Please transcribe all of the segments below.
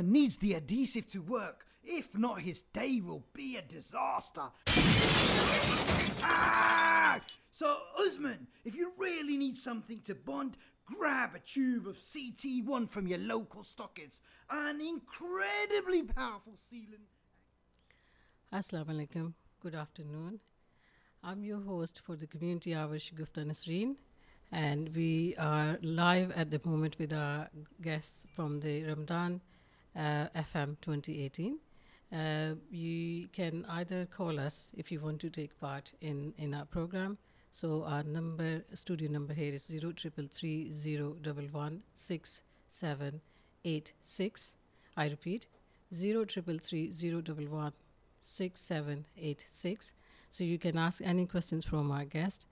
needs the adhesive to work. If not, his day will be a disaster. Ah! So, Usman, if you really need something to bond, grab a tube of CT1 from your local stockist. An incredibly powerful sealant. Assalamu alaikum. Good afternoon. I'm your host for the Community Hour, Shagufta Nasreen, and we are live at the moment with our guests from the Ramadan FM 2018. You can either call us if you want to take part in our program. So our studio number here is 0333011786. I repeat, 0333011786. So you can ask any questions from our guest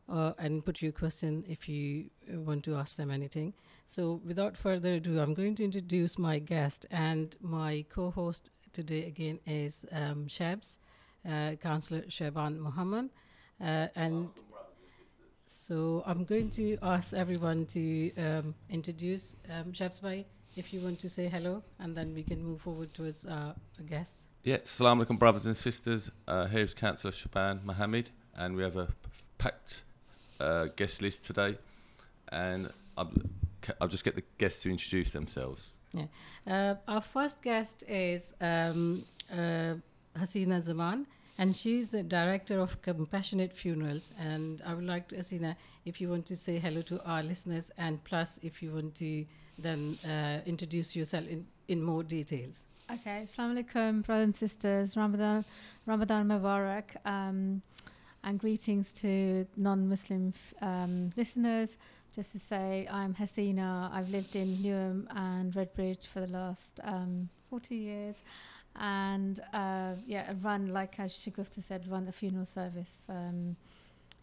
and put your question if you want to ask them anything. So without further ado, I'm going to introduce my guest, and my co-host today again is Shabs, Councillor Shaban Muhammad. And so I'm going to ask everyone to introduce Shabs bhai, if you want to say hello, and then we can move forward towards our guests. Yeah, Assalamu alaikum, brothers and sisters. Here's Councillor Shaban Mohammed, and we have a packed guest list today. And I'll just get the guests to introduce themselves. Yeah. Our first guest is Hasina Zaman, and she's the Director of Compassionate Funerals. And I would like to, Hasina, if you want to say hello to our listeners, and plus if you want to then introduce yourself in more details. Okay, Assalamu alaikum, brothers and sisters. Ramadan Mubarak, and greetings to non-Muslim listeners. Just to say, I'm Hasina. I've lived in Newham and Redbridge for the last 40 years, and I run, like as Shagufta said, run a funeral service.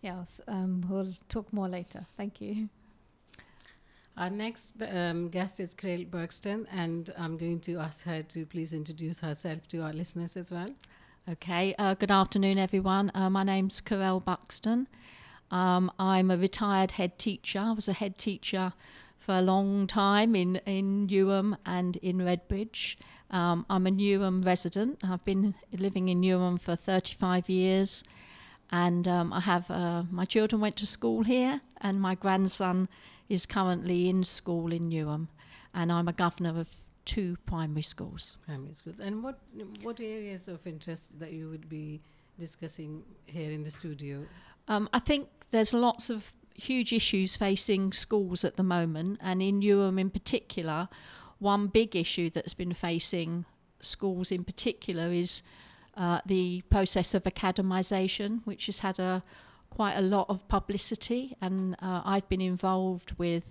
We'll talk more later. Thank you. Our next guest is Crail Bergston, and I'm going to ask her to please introduce herself to our listeners as well. Okay, good afternoon, everyone. My name's Crail Buxton. I'm a retired head teacher. I was a head teacher for a long time in Newham and in Redbridge. I'm a Newham resident. I've been living in Newham for 35 years. And I have my children went to school here, and my grandson is currently in school in Newham, and I'm a governor of 2 primary schools. Primary schools. And what areas of interest that you would be discussing here in the studio? I think there's lots of huge issues facing schools at the moment, and in Newham in particular, one big issue that's been facing schools in particular is the process of academisation, which has had quite a lot of publicity, and I've been involved with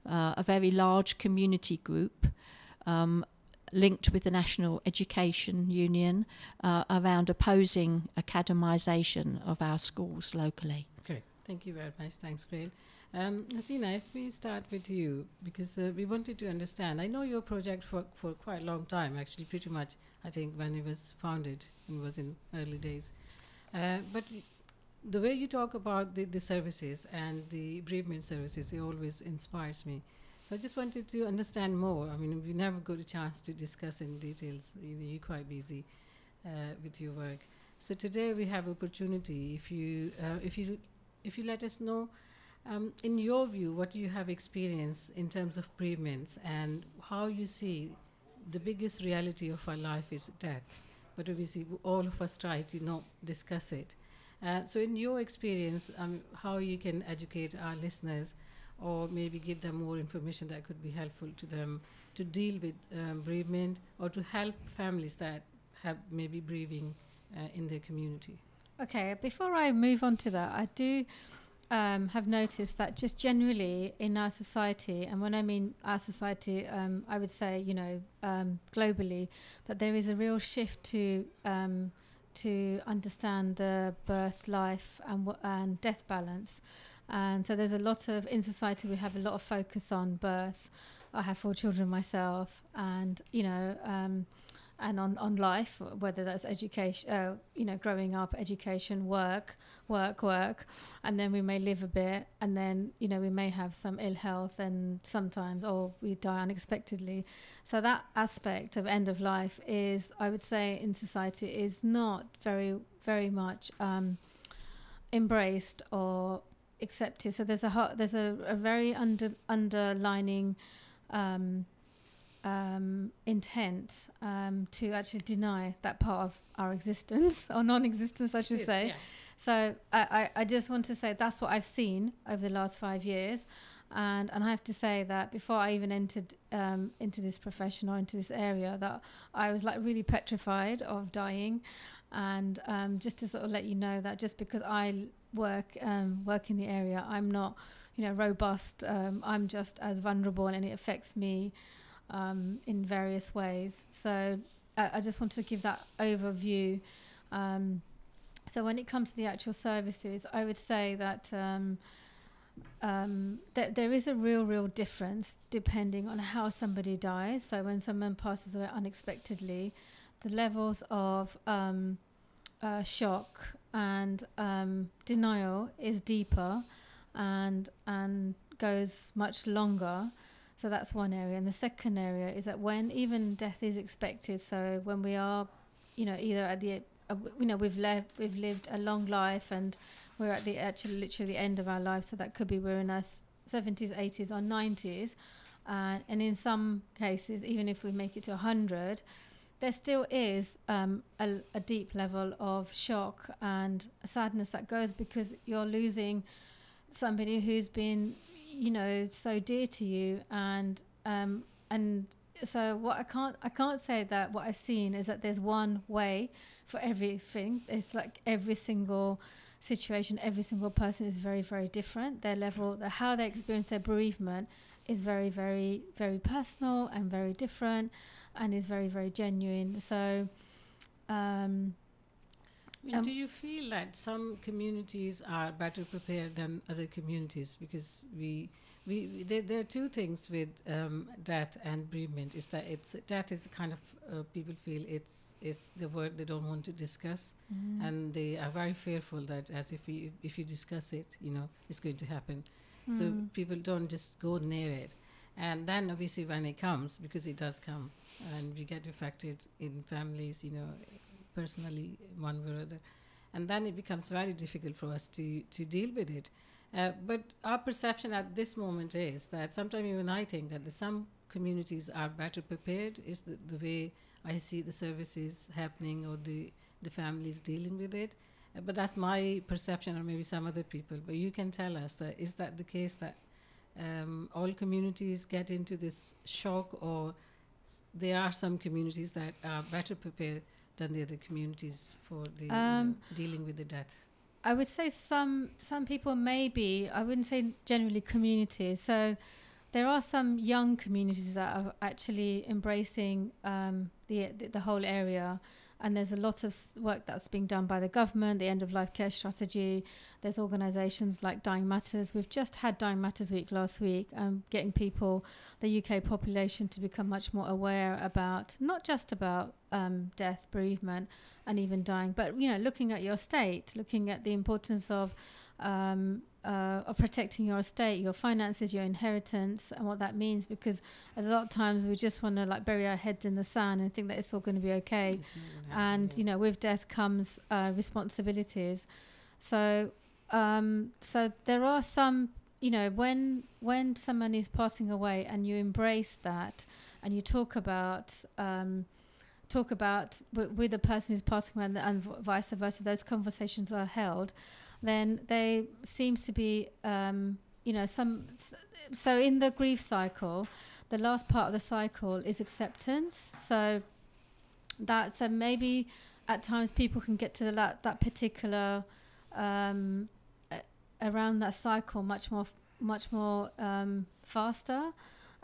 a very large community group linked with the National Education Union around opposing academisation of our schools locally. Great, thank you very much. Thanks, Crail. Hasina, if we start with you, because we wanted to understand. I know your project for quite a long time, actually, pretty much, I think, when it was founded, it was in early days. But the way you talk about the services and the bereavement services, it always inspires me. So I just wanted to understand more. I mean, we never got a chance to discuss in details. You're quite busy with your work. So today we have opportunity. If you let us know, in your view, what you have experienced in terms of bereavements and how you see the biggest reality of our life is death. But obviously, all of us try to not discuss it. So in your experience, how you can educate our listeners or maybe give them more information that could be helpful to them to deal with bereavement or to help families that have maybe bereaving in their community. Okay, before I move on to that, I do have noticed that just generally in our society, and when I mean our society, I would say, globally, that there is a real shift to understand the birth, life, and death balance. And so there's a lot of, in society, we have a lot of focus on birth. I have 4 children myself, and, and on life, whether that's education, growing up, education, work, and then we may live a bit, and then we may have some ill health, and sometimes, or we die unexpectedly. So that aspect of end of life is, I would say, in society is not very much embraced or accepted. So there's a very underlining intent to actually deny that part of our existence, or non-existence, I should say. Yeah. So I just want to say that's what I've seen over the last 5 years, and I have to say that before I even entered into this profession or into this area, that I was like really petrified of dying. And just to sort of let you know that just because I work in the area, I'm not robust. I'm just as vulnerable, and it affects me in various ways. So I just want to give that overview. So when it comes to the actual services, I would say that there is a real difference depending on how somebody dies. So when someone passes away unexpectedly, the levels of shock and denial is deeper and goes much longer. So that's one area. And the second area is that when even death is expected, so when we are, either at the, we've lived a long life and we're at the literally end of our life. So that could be we're in our 70s, 80s or 90s. And in some cases, even if we make it to 100, there still is a deep level of shock and sadness that goes, because you're losing somebody who's been so dear to you, and so what I can't say that what I've seen is that there's one way for everything. It's like every single situation, every single person is very different. Their level, how they experience their bereavement is very personal and very different, and is very genuine. So do you feel that some communities are better prepared than other communities? Because there are two things with death and bereavement. Is that death is kind of people feel it's the word they don't want to discuss, and they are very fearful that as if you discuss it, it's going to happen. So people don't just go near it. And then obviously when it comes, because it does come, and we get affected in families, personally, one way or other, and then it becomes very difficult for us to deal with it. But our perception at this moment is that sometimes even I think that some communities are better prepared, is the way I see the services happening, or the families dealing with it. But that's my perception, or maybe some other people. But you can tell us, that is that the case, that all communities get into this shock, or there are some communities that are better prepared than the other communities for the dealing with the death? I would say some people maybe, I wouldn't say generally communities. So there are some young communities that are actually embracing the whole area, and there's a lot of work that's being done by the government, the end of life care strategy. There's organisations like Dying Matters. We've just had Dying Matters Week last week, getting people, the UK population, to become much more aware about, not just about death, bereavement, and even dying, but looking at your estate, looking at the importance of protecting your estate, your finances, your inheritance, and what that means. Because a lot of times we just want to bury our heads in the sand and think that it's all going to be okay. And with death comes responsibilities. So there are some, when someone is passing away and you embrace that, and you talk about with the person who's passing away, and vice versa, those conversations are held, then there seems to be, so in the grief cycle, the last part of the cycle is acceptance. So maybe at times people can get to that particular, around that cycle much more faster,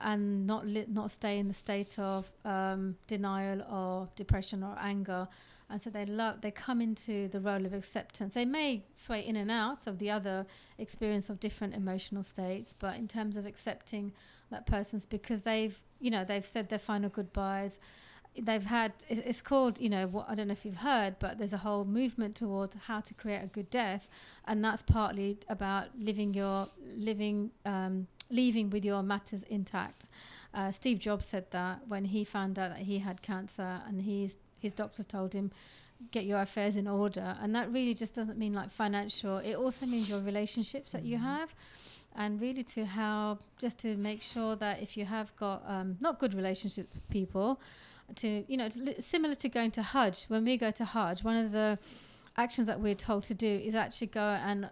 and not stay in the state of denial or depression or anger. And so they come into the role of acceptance. They may sway in and out of the other experience of different emotional states, but in terms of accepting that person's, because they've said their final goodbyes, they've had, it's called, you know, what, I don't know if you've heard, but there's a whole movement towards how to create a good death, and that's partly about leaving with your matters intact. Steve Jobs said that when he found out that he had cancer, and his doctors told him, get your affairs in order. And that really just doesn't mean like financial, it also means your relationships that you have, and really to help just to make sure that if you have got not good relationships with people, to, you know, similar to going to Hajj. When we go to Hajj, one of the actions that we're told to do is actually go and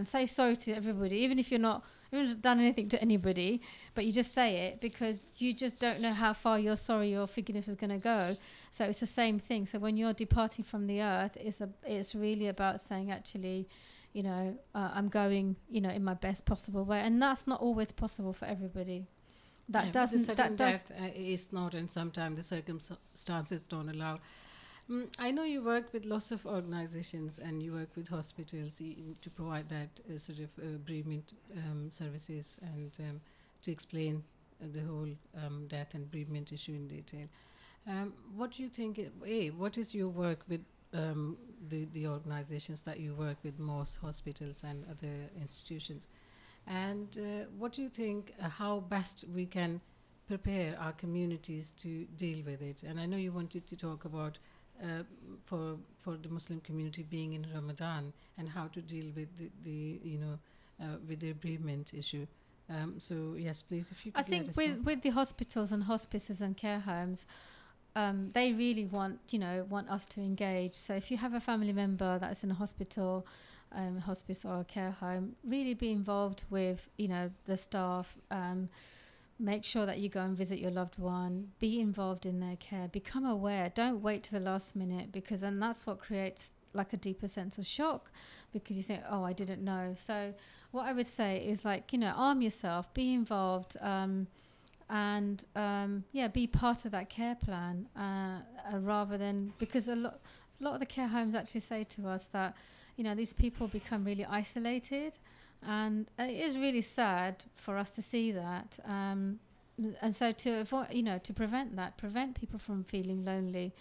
say sorry to everybody, even if you're not, you haven't done anything to anybody, but you just say it because you just don't know how far your sorry, your forgiveness is going to go. So it's the same thing. So when you're departing from the earth, it's really about saying, actually, you know, I'm going, you know, in my best possible way, and that's not always possible for everybody. That doesn't. That does. Death is not, and sometimes the circumstances don't allow. I know you work with lots of organizations and you work with hospitals to provide that sort of bereavement services and to explain the whole death and bereavement issue in detail. What do you think, what is your work with the organizations that you work with, most hospitals and other institutions? And what do you think, how best we can prepare our communities to deal with it? And I know you wanted to talk about for the Muslim community being in Ramadan and how to deal with the with the bereavement issue. So yes, please, if you could. I think with the hospitals and hospices and care homes, they really want us to engage. So if you have a family member that's in a hospital, hospice or a care home, really be involved with the staff. Make sure that you go and visit your loved one, be involved in their care, become aware, don't wait to the last minute, because then that's what creates like a deeper sense of shock, because you think, oh, I didn't know. So what I would say is arm yourself, be involved, and be part of that care plan, rather than, because a lot of the care homes actually say to us that these people become really isolated. And it is really sad for us to see that. And so to avoid, to prevent people from feeling lonely,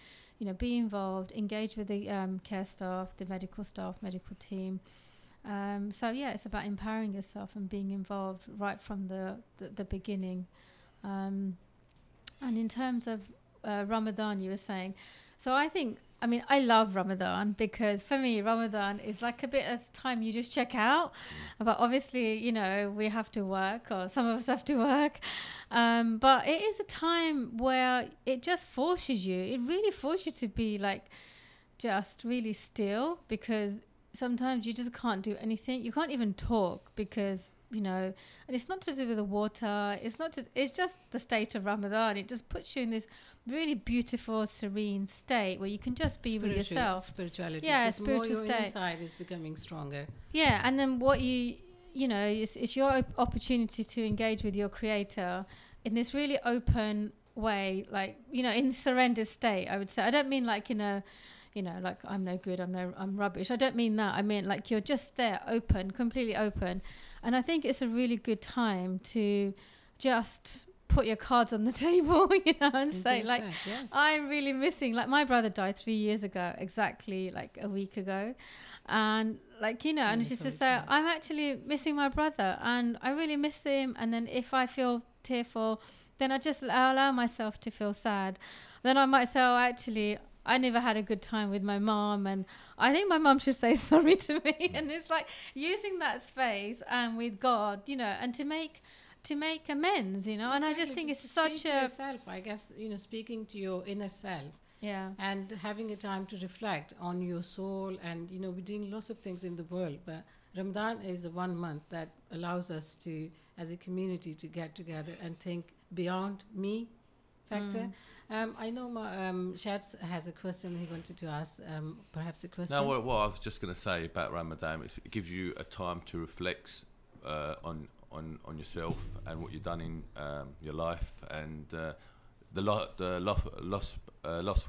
be involved, engage with the care staff, the medical staff, medical team. It's about empowering yourself and being involved right from the beginning. And in terms of Ramadan, you were saying, so I love Ramadan, because for me, Ramadan is like a bit of time you just check out. But obviously, we have to work, or some of us have to work. But it is a time where it just forces you. It really forces you to be just really still, because sometimes you just can't do anything. You can't even talk because, and it's not to do with the water. It's just the state of Ramadan. It just puts you in this really beautiful, serene state where you can just be with yourself. Spirituality. Yeah, so spiritual your state. Inside is becoming stronger. Yeah, and then what it's your opportunity to engage with your creator in this really open way, in surrender state, I would say. I don't mean I'm no good, I'm rubbish. I don't mean that. I mean you're just there, open, completely open. And I think it's a really good time to just put your cards on the table, and say yes. I'm really missing, my brother died 3 years ago, exactly a week ago. And and she says, so I'm actually missing my brother and I really miss him. And then if I feel tearful, then I allow myself to feel sad. Then I might say, oh, actually, I never had a good time with my mom, and I think my mom should say sorry to me. And it's using that space and with God, and to make amends, and exactly. I just think it's such a yourself, I guess, speaking to your inner self. Yeah. And having a time to reflect on your soul. And we're doing lots of things in the world, but Ramadan is 1 month that allows us to, as a community, to get together and think beyond me factor. I know Shabs has a question he wanted to ask, perhaps a question. No, what I was just going to say about Ramadan is it gives you a time to reflect on yourself and what you've done in your life, and the lost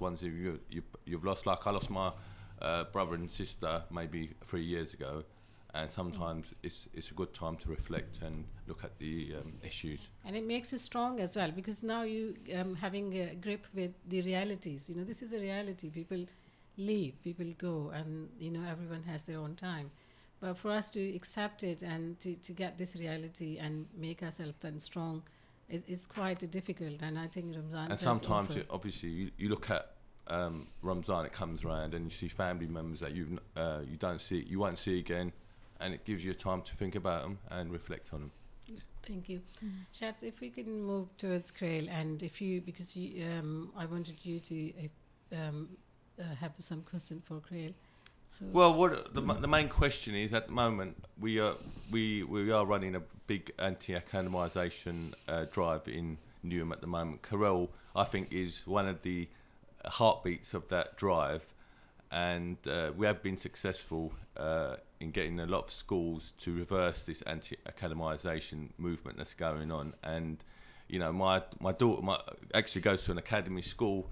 ones you've lost. Like I lost my brother and sister maybe 3 years ago, and sometimes it's a good time to reflect and look at the issues. And it makes you strong as well, because now you having a grip with the realities. You know, this is a reality. People leave, people go, and you know, everyone has their own time. But for us to accept it and to get this reality and make ourselves then strong, it's quite difficult. And I think Ramzan. And does sometimes, offer. obviously, you look at Ramzan. It comes around, and you see family members that you don't see, you won't see again, and it gives you time to think about them and reflect on them. Thank you. Shabs, if we can move towards Krail, and if you, because you, I wanted you to have some question for Krail. So Well, what the main question is, at the moment we are running a big anti-academisation drive in Newham at the moment. Carell, I think, is one of the heartbeats of that drive, and we have been successful in getting a lot of schools to reverse this anti-academisation movement that's going on. And you know, my daughter actually goes to an academy school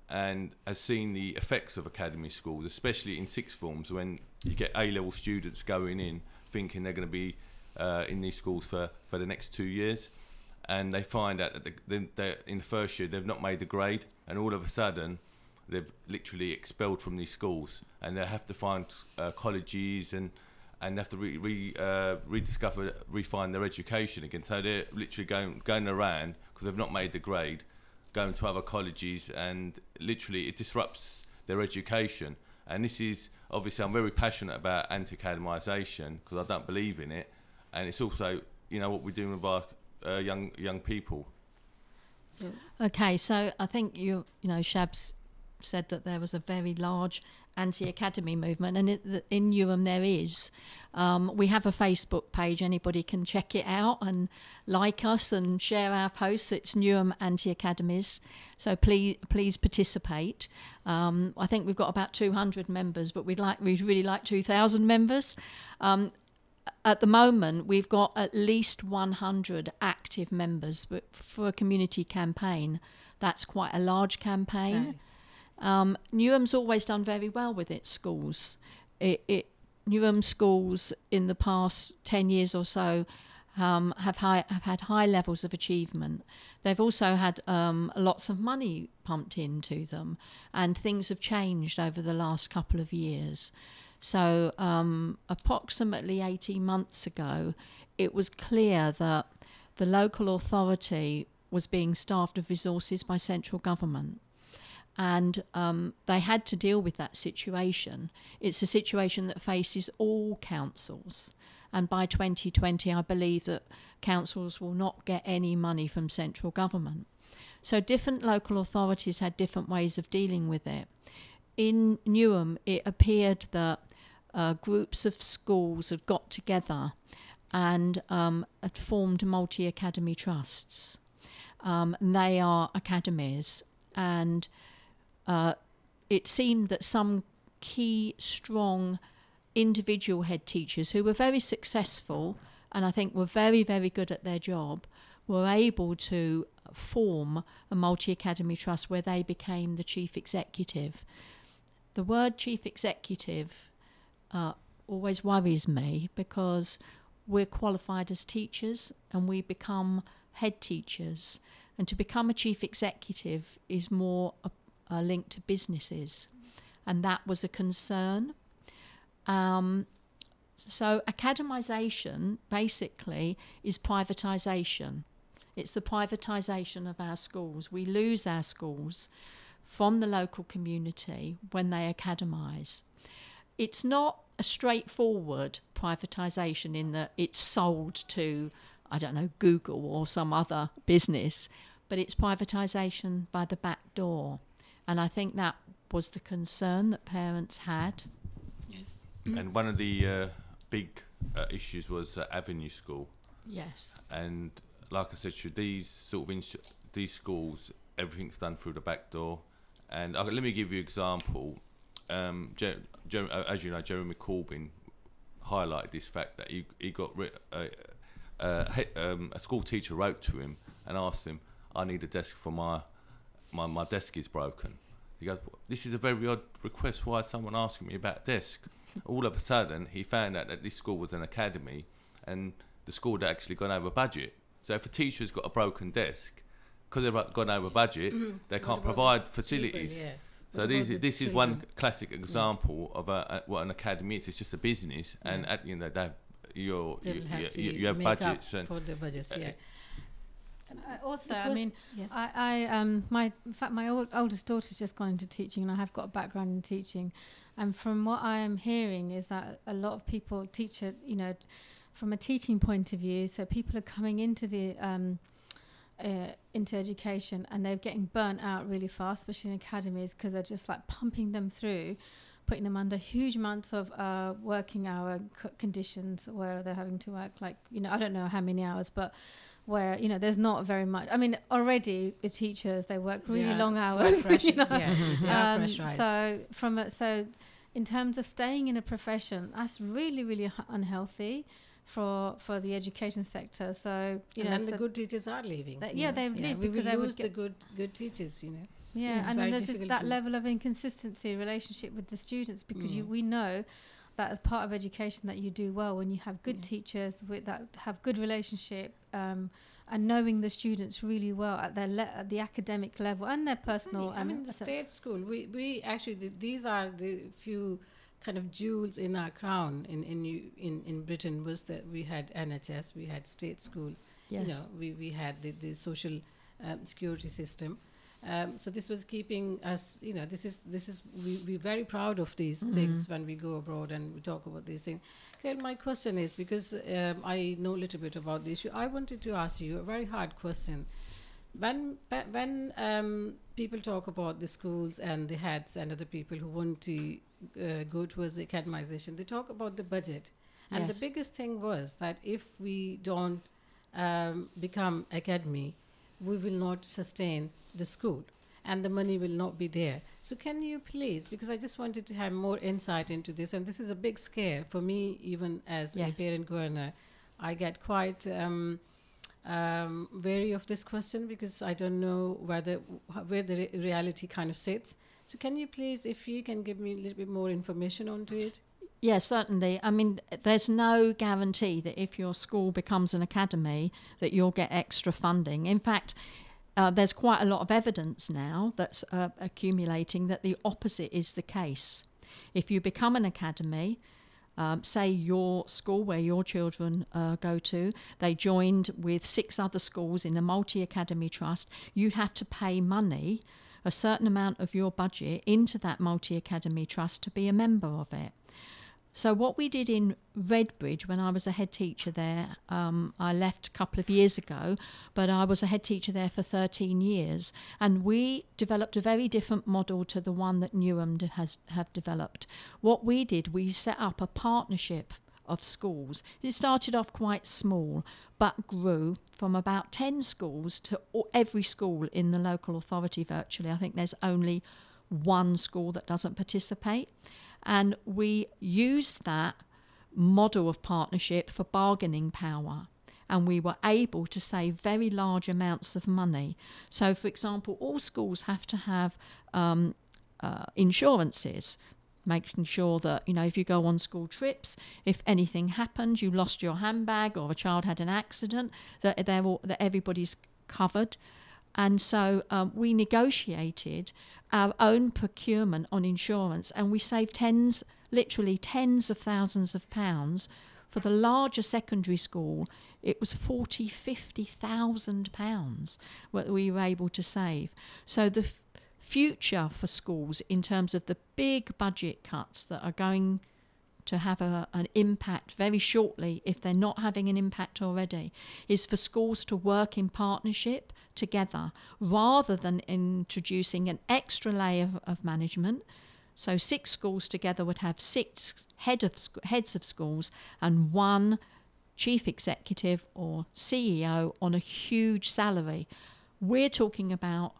and has seen the effects of academy schools, especially in sixth forms, when you get A-level students going in thinking they're going to be in these schools for the next 2 years, and they find out that they're in the first year they've not made the grade, and all of a sudden they've literally expelled from these schools, and they have to find colleges and have to rediscover, refine their education again. So they're literally going around because they've not made the grade, going to other colleges, and literally it disrupts their education. And this is, obviously, I'm very passionate about anti-academisation because I don't believe in it, and it's also, you know, what we're doing with our young people. so Okay, so I think you know, Shabs said that there was a very large anti-academy movement, and in Newham there is. We have a Facebook page, anybody can check it out and like us and share our posts. It's Newham Anti-Academies, so please participate. I think we've got about 200 members, but we'd really like 2,000 members. At the moment we've got at least 100 active members, but for a community campaign that's quite a large campaign. nice. Newham's always done very well with its schools. Newham schools in the past 10 years or so have had high levels of achievement. They've also had lots of money pumped into them, and things have changed over the last couple of years. So approximately 18 months ago, it was clear that the local authority was being staffed with resources by central government. And they had to deal with that situation. It's a situation that faces all councils. And by 2020, I believe that councils will not get any money from central government. So different local authorities had different ways of dealing with it. In Newham, it appeared that groups of schools had got together and had formed multi-academy trusts. And they are academies, and it seemed that some key, strong individual head teachers who were very successful and I think were very, very good at their job were able to form a multi-academy trust where they became the chief executive. The word chief executive always worries me, because we're qualified as teachers and we become head teachers, and to become a chief executive is more a link to businesses, and that was a concern. So academisation basically is privatisation. It's the privatisation of our schools. We lose our schools from the local community when they academise. It's not a straightforward privatisation in that it's sold to, I don't know, Google or some other business, but it's privatisation by the back door. And I think that was the concern that parents had. Yes. And one of the big issues was Avenue School. Yes. And like I said, these sort of these schools, everything's done through the back door. And let me give you an example. As you know, Jeremy Corbyn highlighted this fact that he got a school teacher wrote to him and asked him, "I need a desk for my desk is broken." He goes, this is a very odd request. Why is someone asking me about a desk? All of a sudden, he found out that this school was an academy, and the school had actually gone over budget. So if a teacher's got a broken desk, because they've gone over budget, they can't provide facilities. Yeah. So this is one classic example of what an academy is. It's just a business, and at, you know, you have make budgets up and for the budgets. Yeah. Also, Because- I mean, yes. in fact, my oldest daughter's just gone into teaching, and I have got a background in teaching. And from what I am hearing is that a lot of people teach it, you know, from a teaching point of view. So people are coming into the into education, and they're getting burnt out really fast, especially in academies, because they're just like pumping them through, putting them under huge amounts of working hour conditions where they're having to work, like, you know, I don't know how many hours, but where, you know, there's not very much. I mean, already the teachers, they work really long hours. You know? They are pressurized. So in terms of staying in a profession, that's really, really unhealthy for the education sector. So, you know, and the good teachers are leaving. They leave we because will they lose would the good teachers, you know. Yeah, It's and then very there's difficult that to- level of inconsistency relationship with the students, because we know that as part of education that you do well when you have good teachers that have good relationship, and knowing the students really well at their at the academic level and their personal. I mean, the state school. We actually these are the few kind of jewels in our crown in Britain, was that we had NHS, we had state schools. Yes. You know, we had the social security system. So this was keeping us, you know, we're very proud of these things when we go abroad and we talk about these things. Okay, my question is, because I know a little bit about the issue, I wanted to ask you a very hard question. When people talk about the schools and the heads and other people who want to go towards the academization, they talk about the budget. And the biggest thing was that if we don't become academy, we will not sustain the school and the money will not be there. So can you please, because I just wanted to have more insight into this, and this is a big scare for me, even as a parent governor. I get quite wary of this question, because I don't know where the reality kind of sits. So can you please, if you can give me a little bit more information onto it? Yes, certainly. I mean, there's no guarantee that if your school becomes an academy that you'll get extra funding. In fact, there's quite a lot of evidence now that's accumulating that the opposite is the case. If you become an academy, say your school where your children go to, they joined with 6 other schools in a multi-academy trust, you have to pay money, a certain amount of your budget, into that multi-academy trust to be a member of it. So what we did in Redbridge, when I was a head teacher there, I left a couple of years ago, but I was a head teacher there for 13 years, and we developed a very different model to the one that Newham have developed. What we did, we set up a partnership of schools. It started off quite small, but grew from about 10 schools to every school in the local authority virtually. I think there's only one school that doesn't participate. And we used that model of partnership for bargaining power. And we were able to save very large amounts of money. So, for example, all schools have to have insurances, making sure that, you know, if you go on school trips, if anything happens, you lost your handbag or a child had an accident, that everybody's covered. And so we negotiated our own procurement on insurance, and we saved literally tens of thousands of pounds. For the larger secondary school, it was £40,000-50,000 what we were able to save. So the future for schools, in terms of the big budget cuts that are going to have an impact very shortly, if they're not having an impact already, is for schools to work in partnership together rather than introducing an extra layer of management. So 6 schools together would have 6 heads of schools and 1 chief executive or CEO on a huge salary. We're talking about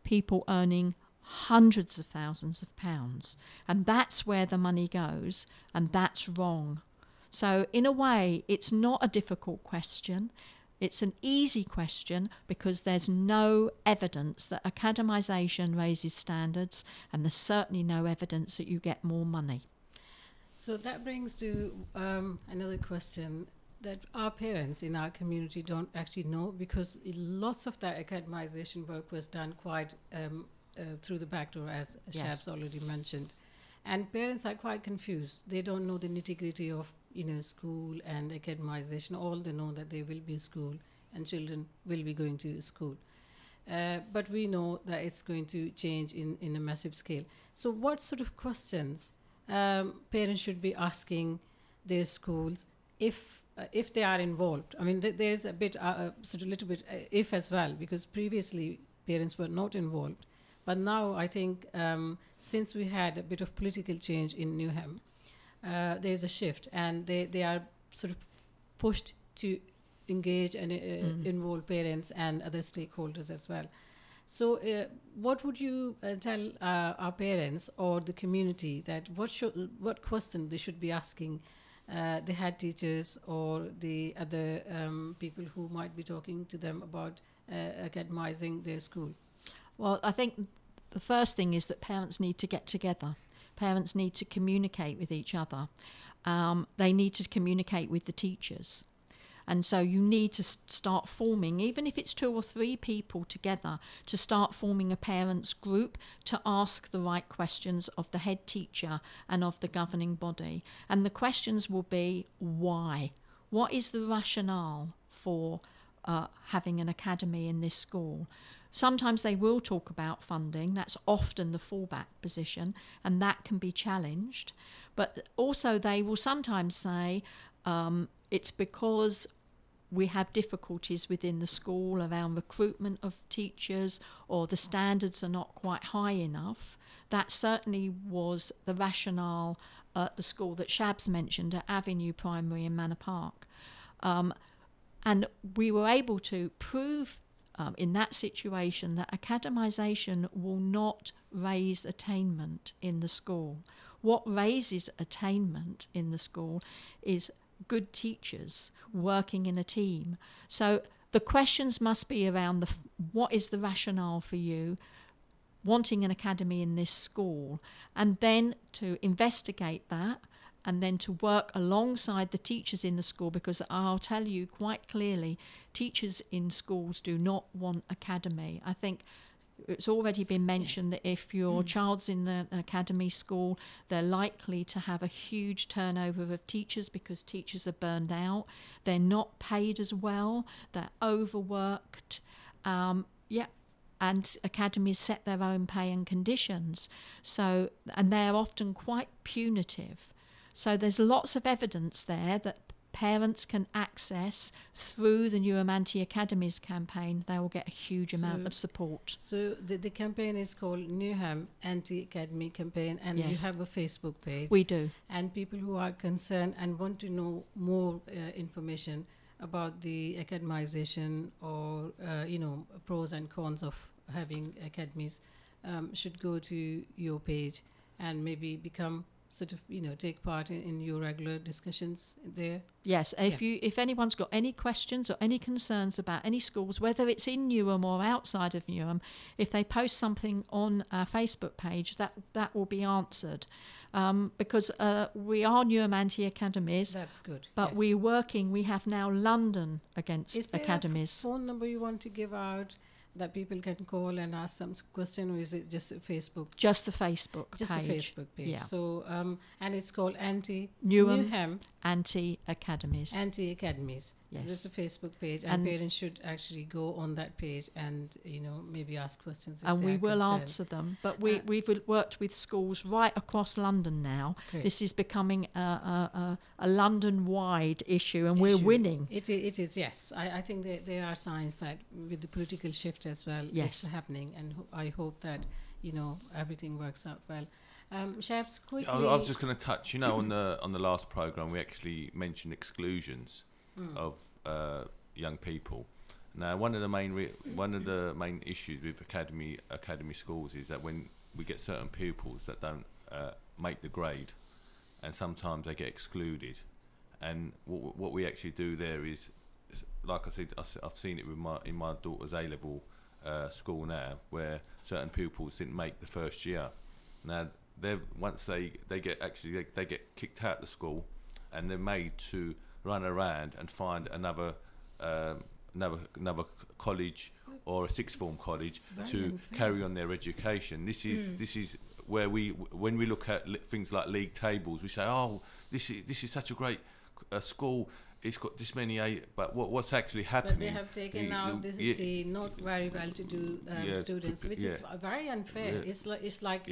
people earning hundreds of thousands of pounds, and that's where the money goes, and that's wrong. So in a way, it's not a difficult question. It's an easy question because there's no evidence that academisation raises standards, and there's certainly no evidence that you get more money. So that brings to another question that our parents in our community don't actually know, because lots of that academization work was done quite through the back door, as Yes. Shab's already mentioned. And parents are quite confused. They don't know the nitty-gritty of school and academization. All they know that there will be school and children will be going to school. But we know that it's going to change in a massive scale. So what sort of questions parents should be asking their schools if they are involved? I mean, there's a bit, sort of little bit if as well, because previously parents were not involved. But now I think since we had a bit of political change in Newham, there's a shift, and they are sort of pushed to engage and involve parents and other stakeholders as well. So what would you tell our parents or the community that what question they should be asking the head teachers or the other people who might be talking to them about academizing their school? Well, I think the first thing is that parents need to get together. Parents need to communicate with each other. They need to communicate with the teachers. And so you need to start forming, even if it's 2 or 3 people together, to start forming a parents group to ask the right questions of the head teacher and of the governing body. And the questions will be, why? What is the rationale for having an academy in this school? Sometimes they will talk about funding. That's often the fallback position, and that can be challenged. But also they will sometimes say it's because we have difficulties within the school around recruitment of teachers, or the standards are not quite high enough. That certainly was the rationale at the school that Shabs mentioned, at Avenue Primary in Manor Park. And we were able to prove in that situation that academisation will not raise attainment in the school. What raises attainment in the school is good teachers working in a team. So the questions must be around what is the rationale for you wanting an academy in this school, and then to investigate that, and then to work alongside the teachers in the school, because I'll tell you quite clearly, teachers in schools do not want academy. I think it's already been mentioned that if your child's in an academy school, they're likely to have a huge turnover of teachers because teachers are burned out. They're not paid as well. They're overworked. And academies set their own pay and conditions. So, and they're often quite punitive. So there's lots of evidence there that parents can access through the Newham Anti-Academies campaign. They will get a huge amount of support. So the campaign is called Newham Anti-Academy Campaign, and Yes. you have a Facebook page. We do. And people who are concerned and want to know more information about the academization or, pros and cons of having academies should go to your page and maybe become sort of, take part in your regular discussions there. Yes, if anyone's got any questions or any concerns about any schools, whether it's in Newham or outside of Newham, if they post something on our Facebook page, that will be answered. Because we are Newham Anti-Academies. That's good. But yes. we have now London against Is there academies. a phone number you want to give out that people can call and ask some question, or is it just a Facebook? Just the Facebook Just page. a Facebook page. Yeah. So, and it's called Newham Anti-Academies. Anti-Academies. Yes. There's a Facebook page, and parents should actually go on that page and, maybe ask questions. And we will answer them. But we've worked with schools right across London now. Great. This is becoming a London-wide issue, and we're winning. It is, yes. I think there are signs that with the political shift as well, Yes. it's happening, and I hope that, everything works out well. Shabs, quickly. I was just going to touch, on the last programme, we actually mentioned exclusions of young people. Now, one of the main issues with academy schools is that when we get certain pupils that don't make the grade, and sometimes they get excluded, and what we actually do there is like I said, I've seen it with in my daughter's A-level school now, where certain pupils didn't make the first year. Now once they get kicked out of the school, and they're made to run around and find another college or a sixth form college to unfair. carry on their education. This is where when we look at things like league tables, we say, oh, this is such a great school. It's got this many but what's actually happening? But they have taken out the not very well-to-do students, which is very unfair. Yeah. It's like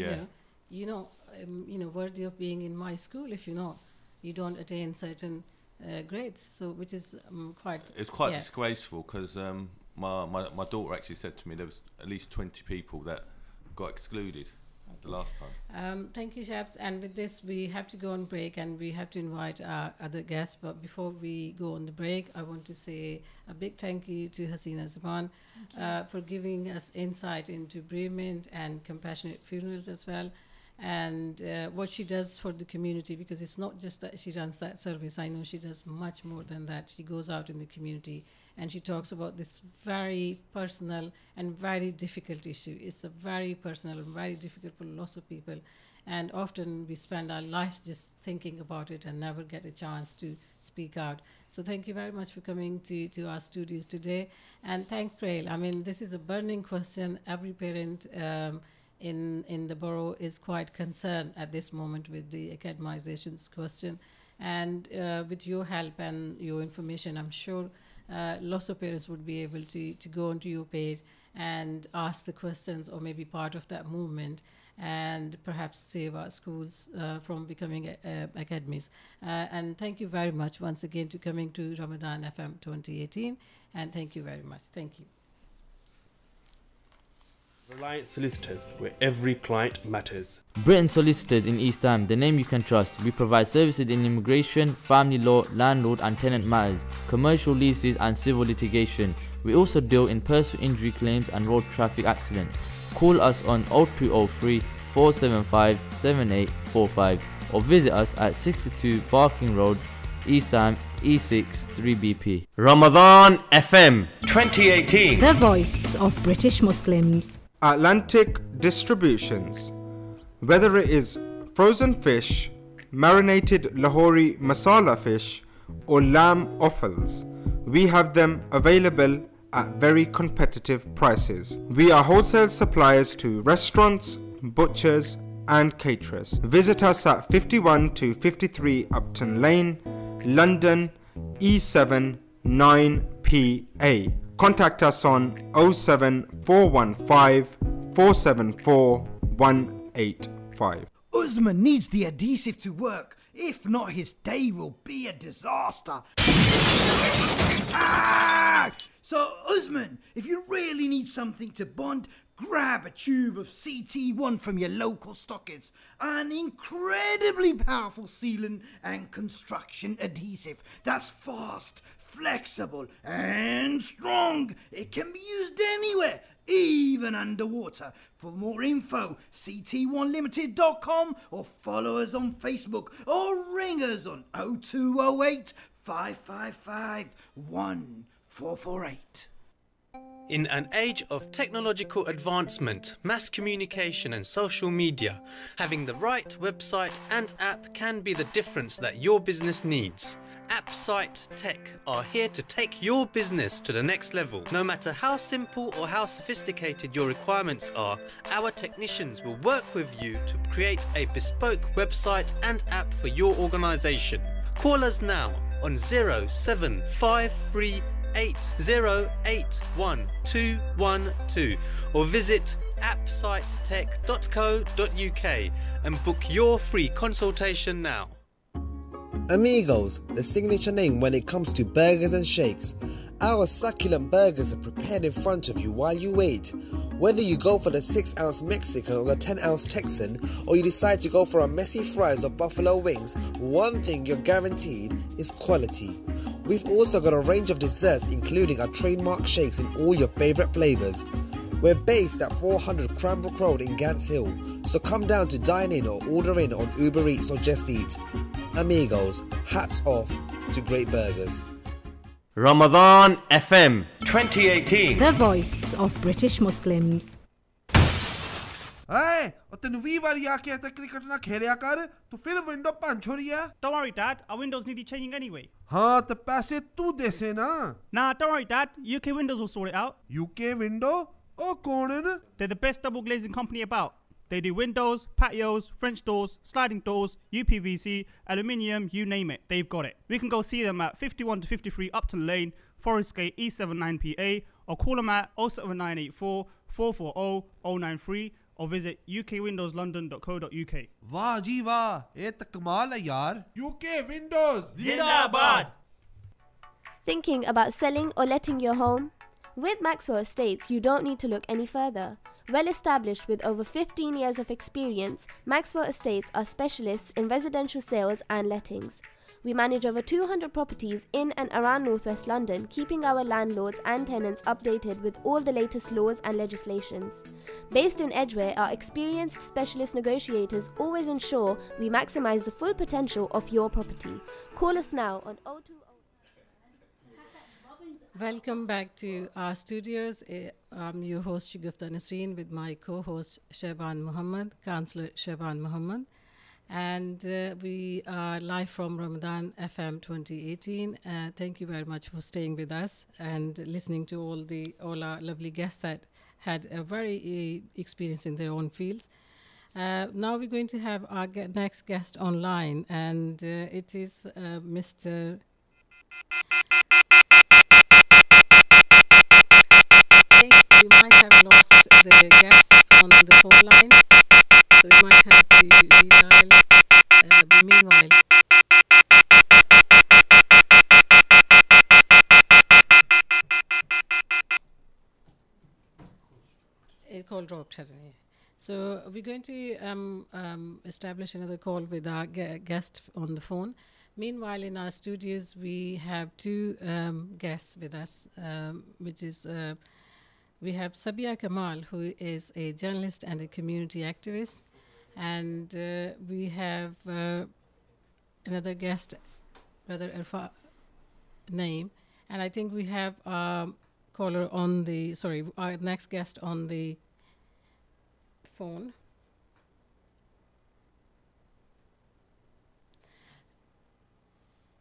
worthy of being in my school if you don't attain certain grades. So which is quite. It's quite disgraceful, because my daughter actually said to me there was at least 20 people that got excluded the last time. Thank you, chaps. And with this, we have to go on break, and we have to invite our other guests. But before we go on the break, I want to say a big thank you to Hasina Zaman for giving us insight into bereavement and compassionate funerals as well, and what she does for the community, because it's not just that she runs that service. I know she does much more than that. She goes out in the community and she talks about this very personal and very difficult issue. It's a very personal and very difficult for lots of people, and often we spend our lives just thinking about it and never get a chance to speak out. So thank you very much for coming to our studios today, and thank Crail. I mean, this is a burning question. Every parent in the borough is quite concerned at this moment with the academizations question, and with your help and your information, I'm sure lots of parents would be able to go onto your page and ask the questions, or maybe part of that movement, and perhaps save our schools from becoming academies. And thank you very much once again to coming to Ramadan FM 2018, and thank you very much. Thank you. Reliance Solicitors, where every client matters. Britain Solicitors in East Ham, the name you can trust. We provide services in immigration, family law, landlord and tenant matters, commercial leases and civil litigation. We also deal in personal injury claims and road traffic accidents. Call us on 0203 475 7845 or visit us at 62 Barking Road, East Ham, E6 3BP. Ramadan FM 2018. The voice of British Muslims. Atlantic Distributions. Whether it is frozen fish, marinated Lahori masala fish, or lamb offals, we have them available at very competitive prices. We are wholesale suppliers to restaurants, butchers and caterers. Visit us at 51 to 53 Upton Lane, London, E7 9PA. Contact us on 07415 474 185. Usman needs the adhesive to work. If not, his day will be a disaster. So, Usman, if you really need something to bond, grab a tube of CT1 from your local stockist. An incredibly powerful sealant and construction adhesive that's fast, flexible and strong. It can be used anywhere, even underwater. For more info, ct1limited.com, or follow us on Facebook, or ring us on 0208 555 1448. In an age of technological advancement, mass communication and social media, having the right website and app can be the difference that your business needs. AppSite Tech are here to take your business to the next level. No matter how simple or how sophisticated your requirements are, our technicians will work with you to create a bespoke website and app for your organisation. Call us now on 07538 8081212 or visit appsitetech.co.uk and book your free consultation now. Amigos, the signature name when it comes to burgers and shakes. Our succulent burgers are prepared in front of you while you wait. Whether you go for the 6-ounce Mexican or the 10-ounce Texan, or you decide to go for a messy fries or buffalo wings, one thing you're guaranteed is quality. We've also got a range of desserts including our trademark shakes in all your favourite flavours. We're based at 400 Cranbrook Road in Gants Hill, so come down to dine in or order in on Uber Eats or Just Eat. Amigos, hats off to great burgers. Ramadan FM 2018. The voice of British Muslims. Hey, ਤੈਨੂੰ 20 ਵਾਰੀ ਆ ਕੇ ਤੇ cricket ਨਾ ਖੇਲਿਆ ਕਰ ਤੂੰ ਫਿਰ window ਪੰਚ ਹੋ ਰਹੀ ਹੈ Don't worry dad, our windows need changing anyway. ਹਾਂ ਤੇ ਪੈਸੇ ਤੂੰ ਦੇਸੇ ਨਾ Nah, don't worry dad, UK Windows will sort it out. UK window ਉਹ ਕੌਣ ਹਨ They're the best double glazing company about. They do windows, patios, French doors, sliding doors, UPVC, aluminium, you name it, they've got it. We can go see them at 51 to 53 Upton Lane, Forest Gate E79PA, or call them at 07984 440 093 or visit ukwindowslondon.co.uk. ਵਾਹ ਜੀ ਵਾਹ ਇਹ ਤਾਂ ਕਮਾਲ ਹੈ ਯਾਰ UK Windows Zindabad! Thinking about selling or letting your home? With Maxwell Estates, you don't need to look any further. Well established with over 15 years of experience, Maxwell Estates are specialists in residential sales and lettings. We manage over 200 properties in and around northwest London, keeping our landlords and tenants updated with all the latest laws and legislations. Based in Edgware, our experienced specialist negotiators always ensure we maximise the full potential of your property. Call us now on 020. Welcome back to our studios. I'm your host Shugufta Nasreen with my co-host Shehban Muhammad, Councillor Shehban Muhammad. And we are live from Ramadan FM 2018. Thank you very much for staying with us and listening to all our lovely guests that had a very experience in their own fields. Now we're going to have our next guest online, and it is Mr. We might have lost the guest on the phone line, so we might have to redial. Meanwhile, it call dropped, hasn't it? So we're going to establish another call with our guest on the phone. Meanwhile, in our studios, we have two guests with us, which is we have Sabia Kamal, who is a journalist and a community activist, and we have another guest, Brother Irfa Naeem, and I think we have our next guest on the phone.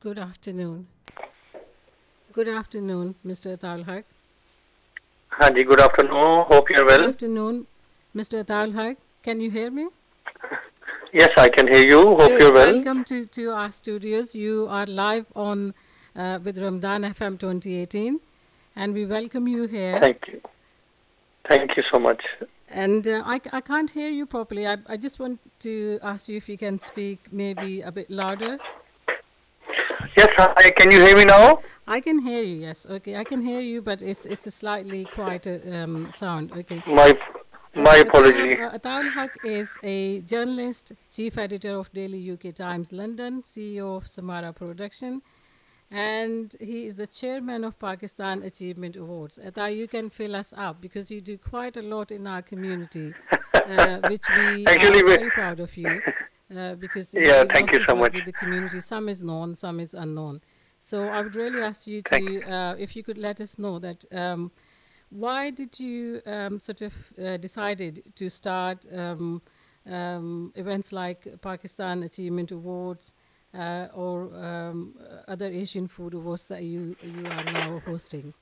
Good afternoon. Good afternoon, Mr. Atal-Haq. Hanji, good afternoon. Hope you're well. Good afternoon, Mr. Atal-Haq. Can you hear me? Yes, I can hear you. Hope you're well. Welcome to our studios. You are live on with Ramadan FM 2018, and we welcome you here. Thank you. Thank you so much. And I can't hear you properly. I just want to ask you if you can speak maybe a bit louder. Yes, hi. Can you hear me now? I can hear you, yes. Okay, I can hear you, but it's a slightly quieter sound. Okay. My apology. Atal-Haq is a journalist, chief editor of Daily UK Times London, CEO of Samara Production, and he is the chairman of Pakistan Achievement Awards. Atal, you can fill us up because you do quite a lot in our community, which we are very proud of you. Because thank you so much. With the community, some is known, some is unknown. So I would really ask you to, if you could let us know that why did you decided to start events like Pakistan Achievement Awards or other Asian Food Awards that you are now hosting?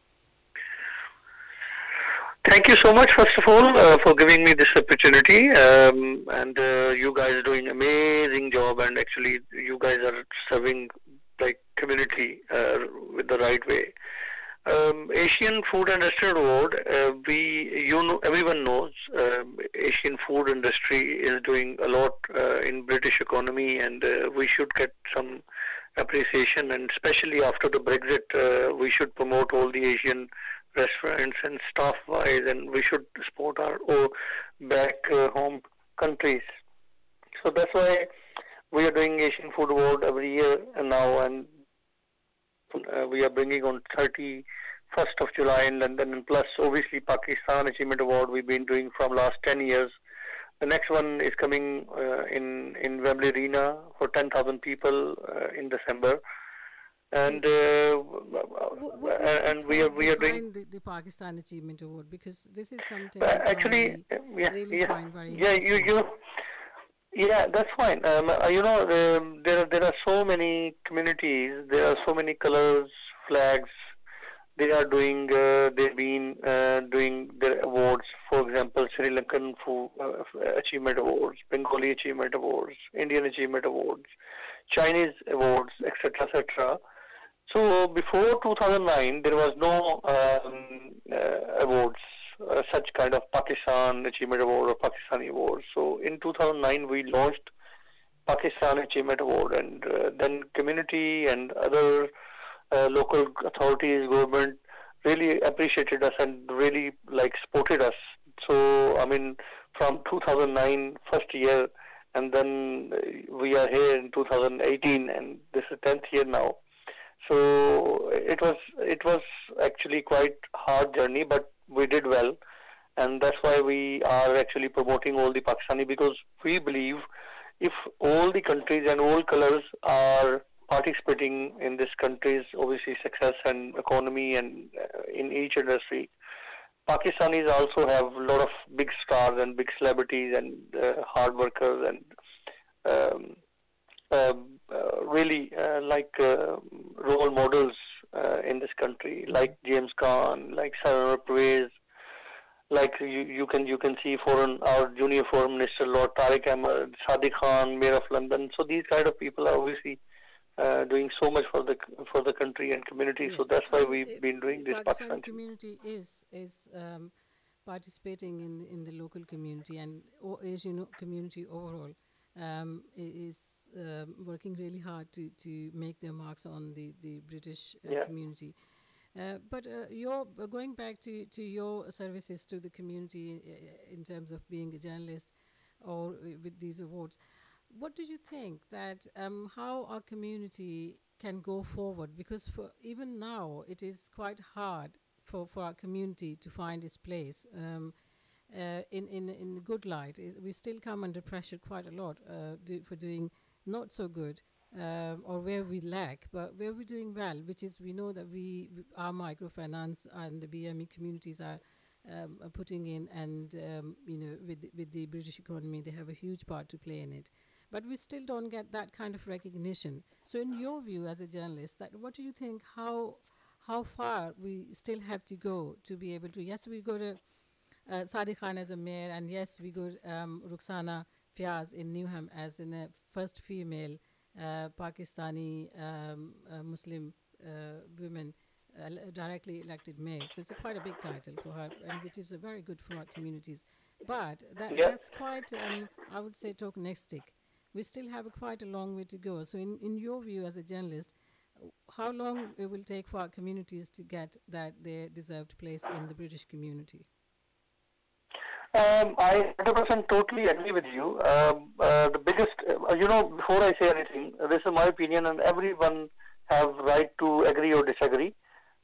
Thank you so much, first of all, for giving me this opportunity. And you guys are doing amazing job, and actually you guys are serving like community with the right way. Asian Food Industry Award, everyone knows Asian food industry is doing a lot in British economy, and we should get some appreciation, and especially after the Brexit, we should promote all the Asian restaurants and staff wise, and we should support our back home countries. So that's why we are doing Asian Food Award every year now, and we are bringing on 31st of July in London, and plus obviously Pakistan Achievement Award we've been doing from last 10 years. The next one is coming in Wembley Arena for 10,000 people in December. and What was and we are doing. behind the Pakistan Achievement Award? Because this is something Actually, I really find very yeah, interesting. Yeah, that's fine. There are so many communities, there are so many colors, flags. They are doing. They've been doing their awards. For example, Sri Lankan Achievement Awards, Bengali Achievement Awards, Indian Achievement Awards, Chinese awards, etc., etc. So before 2009, there was no awards, such kind of Pakistan Achievement Award or Pakistani Award. So in 2009, we launched Pakistan Achievement Award, and then community and other local authorities, government really appreciated us and really supported us. So I mean, from 2009 first year, and then we are here in 2018, and this is 10th year now. So it was actually quite hard journey, but we did well, and that's why we are actually promoting all the Pakistani, because we believe if all the countries and all colors are participating in this country's obviously success and economy and in each industry, Pakistanis also have a lot of big stars and big celebrities and hard workers and really role models in this country, like James Khan, like Sarwar Pervez, like you can see our junior foreign minister Lord Tariq Ahmed, Sadiq Khan, Mayor of London. So these kind of people are obviously doing so much for the country and community. Yes. So that's why we've been doing this. Pakistani community is participating in the local community and Asian community overall. Is working really hard to make their marks on the British community. But you're going back to your services to the community in terms of being a journalist or with these awards. What do you think that how our community can go forward? Because even now it is quite hard for our community to find its place. In good light, we still come under pressure quite a lot for doing not so good or where we lack, but where we're doing well, which is we know that our microfinance and the BME communities are putting in, and with the British economy, they have a huge part to play in it. But we still don't get that kind of recognition. So, in your view as a journalist, what do you think? How far we still have to go to be able to? Yes, we go to Sadiq Khan as a mayor, and yes, we got Ruxana Fiaz in Newham as in the first female Pakistani Muslim women directly elected mayor. So it's quite a big title for her, and which is very good for our communities. But that's quite, I would say, tokenistic. We still have quite a long way to go. So in your view as a journalist, how long it will take for our communities to get their deserved place in the British community? I 100% totally agree with you. The biggest, before I say anything, this is my opinion, and everyone have right to agree or disagree.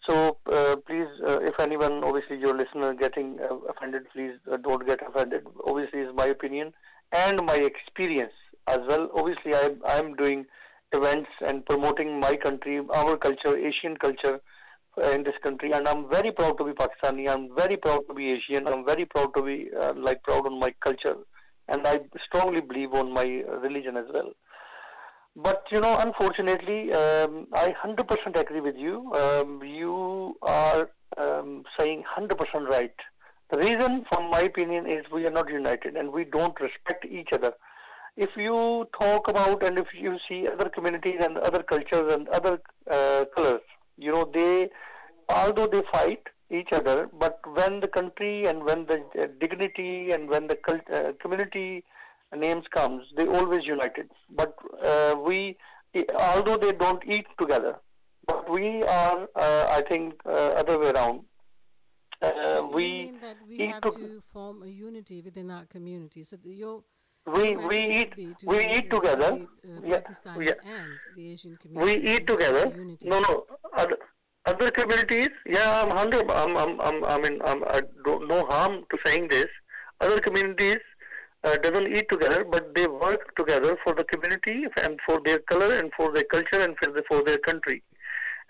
So please, if anyone, obviously your listener getting offended, please don't get offended. Obviously, it's my opinion and my experience as well. Obviously, I'm doing events and promoting my country, our culture, Asian culture in this country, and I'm very proud to be Pakistani. I'm very proud to be Asian. I'm very proud to be proud on my culture, and I strongly believe on my religion as well. But unfortunately, I 100% agree with you. You are saying 100% right. The reason, from my opinion, is we are not united and we don't respect each other. If you talk about and if you see other communities and other cultures and other colors, although they fight each other, but when the country and when the dignity and when the community names comes, they always united. But although they don't eat together, but we are, I think, other way around. We mean that we have to form a unity within our community. So we eat together. Pakistani and the Asian community. We eat together. No. Other communities, I don't no harm to saying this. Other communities doesn't eat together, but they work together for the community and for their color and for their culture and for their country.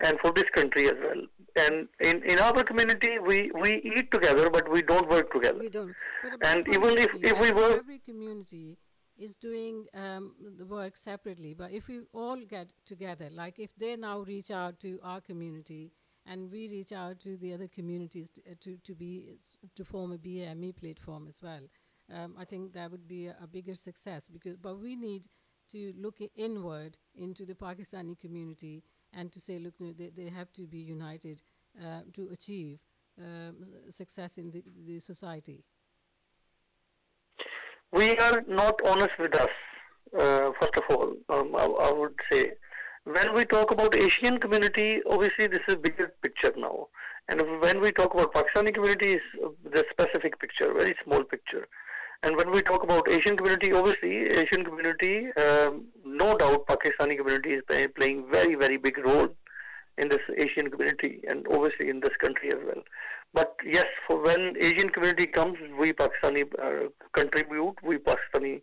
and for this country as well. And in our community, we eat together, but we don't work together. We don't. But and even if we work, every community is doing the work separately. But if we all get together, like if they now reach out to our community and we reach out to the other communities to form a BAME platform as well, I think that would be a bigger success. But we need to look inward into the Pakistani community and to say, look, no, they have to be united to achieve success in the society. We are not honest with us, first of all, I would say. When we talk about Asian community, obviously this is a bigger picture now. And when we talk about Pakistani community, it's the specific picture, very small picture. And when we talk about Asian community, obviously Asian community, no doubt Pakistani community is playing very, very big role in this Asian community and obviously in this country as well. But yes, for when Asian community comes, we Pakistani contribute, we Pakistani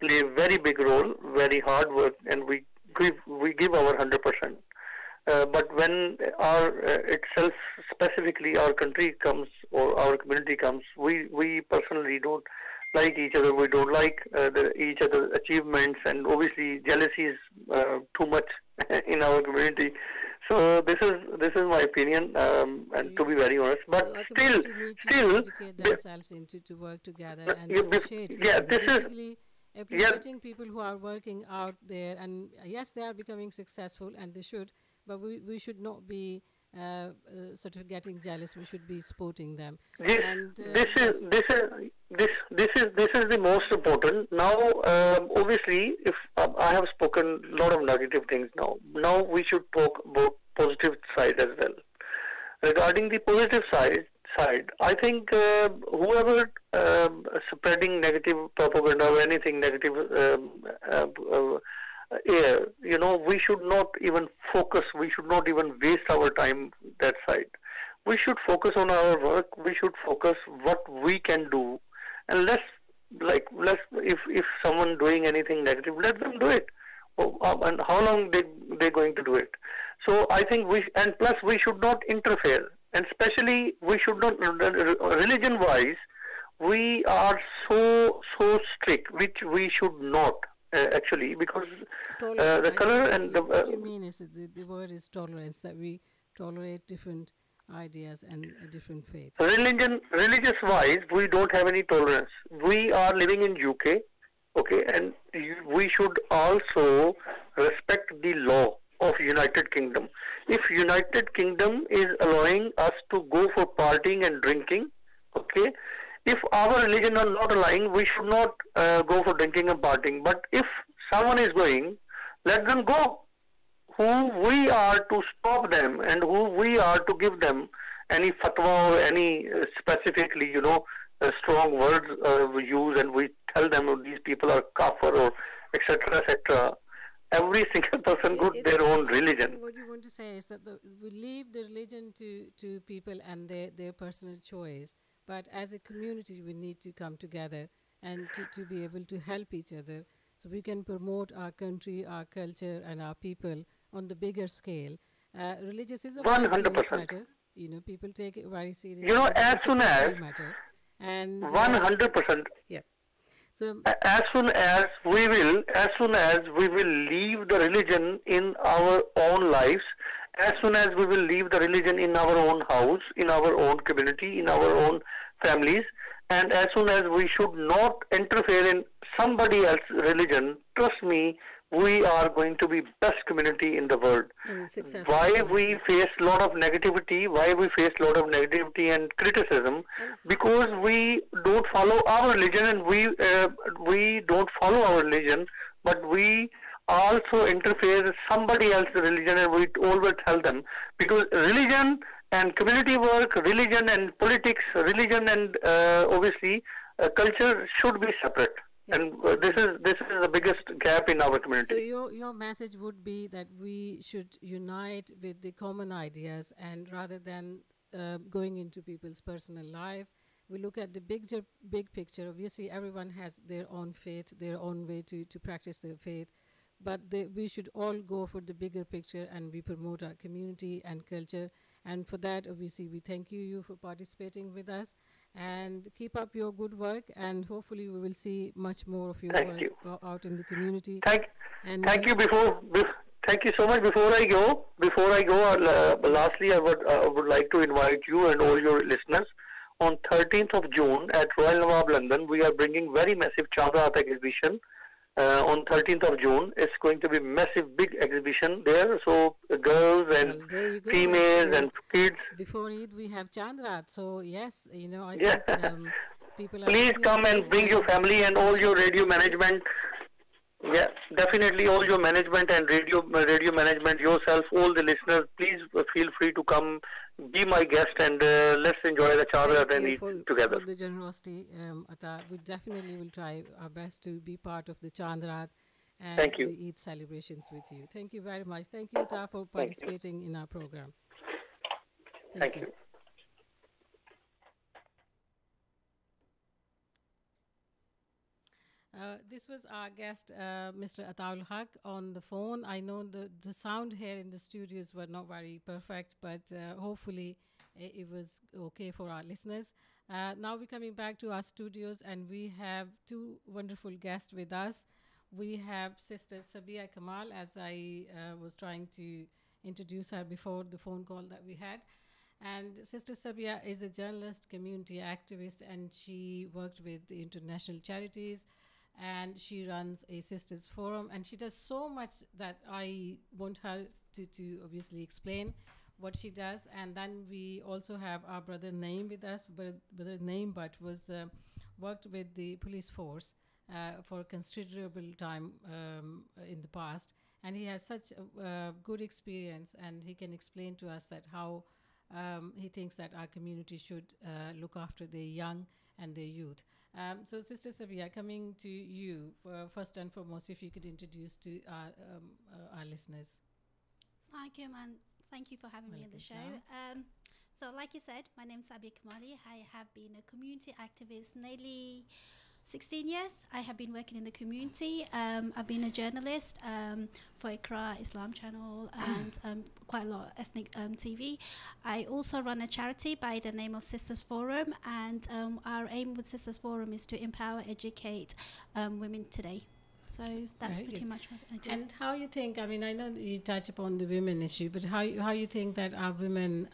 play a very big role, very hard work, and we give our 100%. But when our itself, specifically our country comes or our community comes, we personally don't like each other. We don't like each other's achievements, and obviously jealousy is too much in our community. So this is my opinion, and to be very honest, but still, educate themselves into to work together and appreciate each other. Basically, appreciating people who are working out there, and yes, they are becoming successful, and they should. But we should not be sort of getting jealous. We should be supporting them. This is the most important. Now, obviously, if I have spoken a lot of negative things now we should talk about positive side as well. Regarding the positive side, I think whoever spreading negative propaganda or anything negative we should not even focus. We should not even waste our time that side. We should focus on our work. We should focus what we can do, and let's if someone doing anything negative, let them do it. And how long they're going to do it? So I think plus we should not interfere, and especially we should not religion-wise. We are so strict, which we should not. Actually, because the color and the what you mean is that the word is tolerance, that we tolerate different ideas and a different faith. Religious wise, we don't have any tolerance. We are living in UK, okay, and we should also respect the law of United Kingdom. If United Kingdom is allowing us to go for partying and drinking, okay. If our religion are not allowing, we should not go for drinking and partying. But if someone is going, let them go. Who we are to stop them, and who we are to give them any fatwa or any specifically, strong words we use, and we tell them these people are kafir or etc. etc. Every single person got their own religion. What you want to say is that we leave the religion to people and their personal choice. But as a community, we need to come together and to be able to help each other so we can promote our country, our culture, and our people on the bigger scale. Religious is a very serious matter. People take it very seriously. As soon as matter. And 100%. Yeah. So as soon as we will leave the religion in our own lives, as soon as we will leave the religion in our own house, in our own community, in our own families, and as soon as we should not interfere in somebody else's religion, trust me, we are going to be best community in the world. Why we face a lot of negativity, and criticism, because we don't follow our religion, and we don't follow our religion, but we also interfere with somebody else's religion, and we always tell them, because religion and community work, religion and politics, religion and obviously culture should be separate. And this is the biggest gap in our community. So your message would be that we should unite with the common ideas, and rather than going into people's personal life, we look at the big picture. Obviously, everyone has their own faith, their own way to practice their faith. but we should all go for the bigger picture, and we promote our community and culture. And for that, obviously, we thank you for participating with us, and keep up your good work, and hopefully we will see much more of your Thank work you. Out in the community. Thank you. Thank you so much. Before I go, lastly, I would like to invite you and all your listeners. On 13th of June at Royal Nawab, London, we are bringing very massive Chandrat exhibition. On 13th of June, it's going to be massive, big exhibition there. So girls and females and kids. Before Eid, we have Chandrat. So yes, I Yeah. think people are. Please come and bring your family and all your radio management. Yeah, definitely all your management and radio management, yourself, all the listeners, please feel free to come, be my guest, and let's enjoy the Chandrat and eat together. For the generosity, Ata. We definitely will try our best to be part of the Chandrat and Thank you. the Eid celebrations with you. Thank you very much. Thank you, Ata, for participating in our program. Thank you. This was our guest, Mr. Ataul Haq, on the phone. I know the sound here in the studios were not very perfect, but hopefully it was okay for our listeners. Now we're coming back to our studios, and we have two wonderful guests with us. We have Sister Sabia Kamal, as I was trying to introduce her before the phone call that we had. And Sister Sabia is a journalist, community activist, and she worked with the international charities, and she runs a sisters forum, and she does so much that I want her to obviously explain what she does. And then we also have our brother Naim with us. Brother Naim but was worked with the police force for a considerable time in the past, and he has such a good experience, and he can explain to us that how he thinks that our community should look after their young and their youth. So, Sister Sabia, coming to you, first and foremost, if you could introduce to our listeners. Thank you, man. Thank you for having me on the show. So, like you said, my name is Sabia Kamali. I have been a community activist nearly 16 years. I have been working in the community. I've been a journalist for Iqra Islam Channel and quite a lot of ethnic TV. I also run a charity by the name of Sisters Forum, and our aim with Sisters Forum is to empower, educate women today. So that's pretty much what I do. And how you think, I mean, I know you touch upon the women issue, but how you think that our women,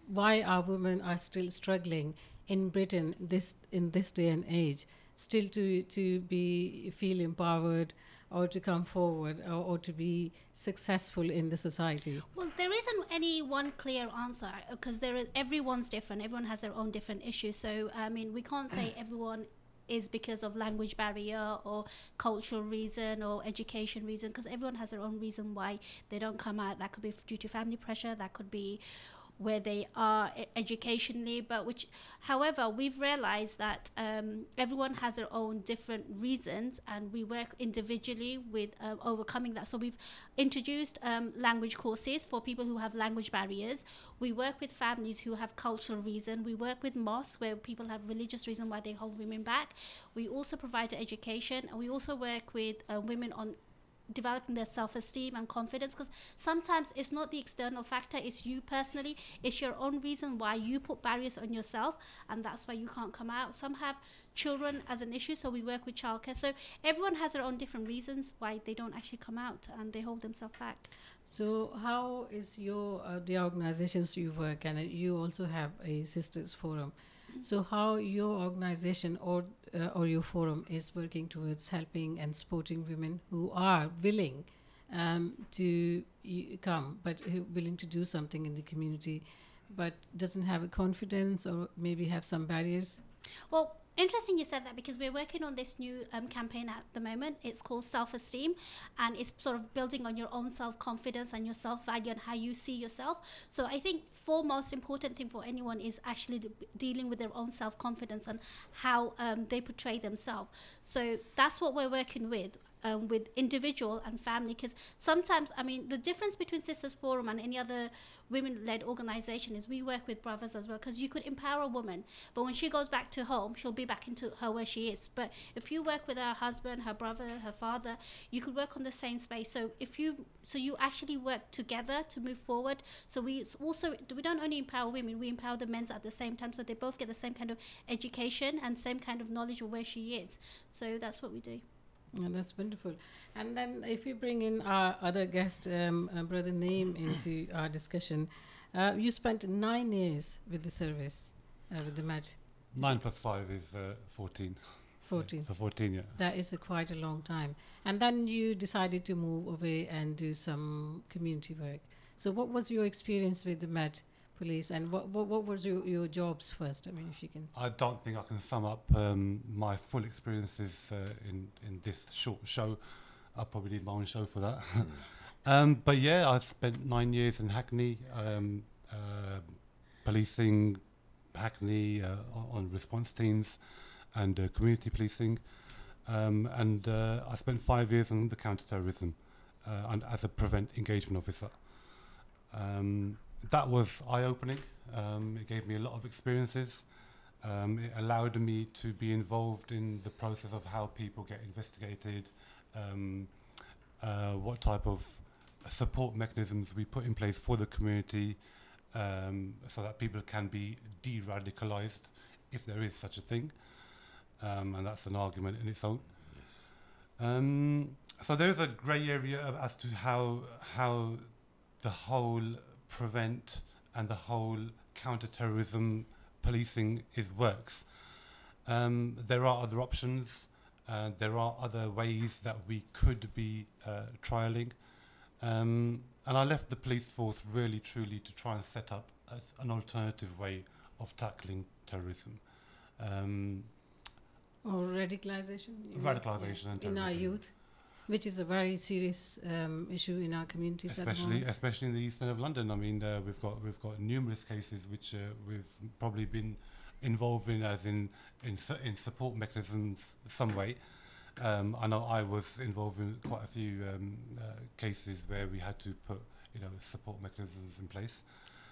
why our women are still struggling in Britain in this day and age, still to feel empowered or to come forward or to be successful in the society? Well, there isn't any one clear answer, because everyone's different. Everyone has their own different issues. So, I mean, we can't say everyone is because of language barrier or cultural reason or education reason, because everyone has their own reason why they don't come out. That could be due to family pressure, that could be where they are educationally, but however, we've realized that everyone has their own different reasons, and we work individually with overcoming that. So we've introduced language courses for people who have language barriers. We work with families who have cultural reason. We work with mosques where people have religious reason why they hold women back. We also provide education, and we also work with women on developing their self-esteem and confidence, because sometimes it's not the external factor, it's you personally, it's your own reason why you put barriers on yourself, and that's why you can't come out. Some have children as an issue, so we work with childcare. So everyone has their own different reasons why they don't actually come out and they hold themselves back. So how is your the organizations you work, and you also have a sisters forum, so how your organization or your forum is working towards helping and supporting women who are willing to come, but willing to do something in the community, but doesn't have a confidence or maybe have some barriers? Well, interesting you said that, because we're working on this new campaign at the moment. It's called Self-Esteem, and it's sort of building on your own self-confidence and your self-value and how you see yourself. So I think most important thing for anyone is actually dealing with their own self-confidence and how they portray themselves. So that's what we're working with. with individual and family, because sometimes, I mean, the difference between Sisters Forum and any other women-led organization is we work with brothers as well, because you could empower a woman, but when she goes back to home, she'll be back into her where she is. But if you work with her husband, her brother, her father, you could work on the same space. So you actually work together to move forward. So we don't only empower women, we empower the men at the same time, so they both get the same kind of education and same kind of knowledge of where she is. So that's what we do. Yeah, that's wonderful. And then if we bring in our other guest, Brother Naeem, into our discussion, you spent 9 years with the service, with the Met. 9 plus 5 is 14. 14. So 14, yeah. That is quite a long time. And then you decided to move away and do some community work. So what was your experience with the Met Police, and what was your jobs first? I mean, if you can. I don't think I can sum up my full experiences in this short show. I probably need my own show for that. But yeah, I spent 9 years in Hackney, policing Hackney on response teams and community policing. And I spent 5 years on the counter-terrorism and as a prevent engagement officer. That was eye-opening. It gave me a lot of experiences. It allowed me to be involved in the process of how people get investigated, what type of support mechanisms we put in place for the community, so that people can be de-radicalized, if there is such a thing. And that's an argument in its own. Yes. So there is a grey area as to how the whole prevent and the whole counter-terrorism policing works. There are other options. There are other ways that we could be trialling. And I left the police force really, truly to try and set up an alternative way of tackling terrorism. Or radicalization? Radicalization and terrorism. In our youth, which is a very serious issue in our communities at the moment. Especially in the east end of London. I mean, we've got numerous cases which we've probably been involved in, as in support mechanisms some way. I know I was involved in quite a few cases where we had to put support mechanisms in place.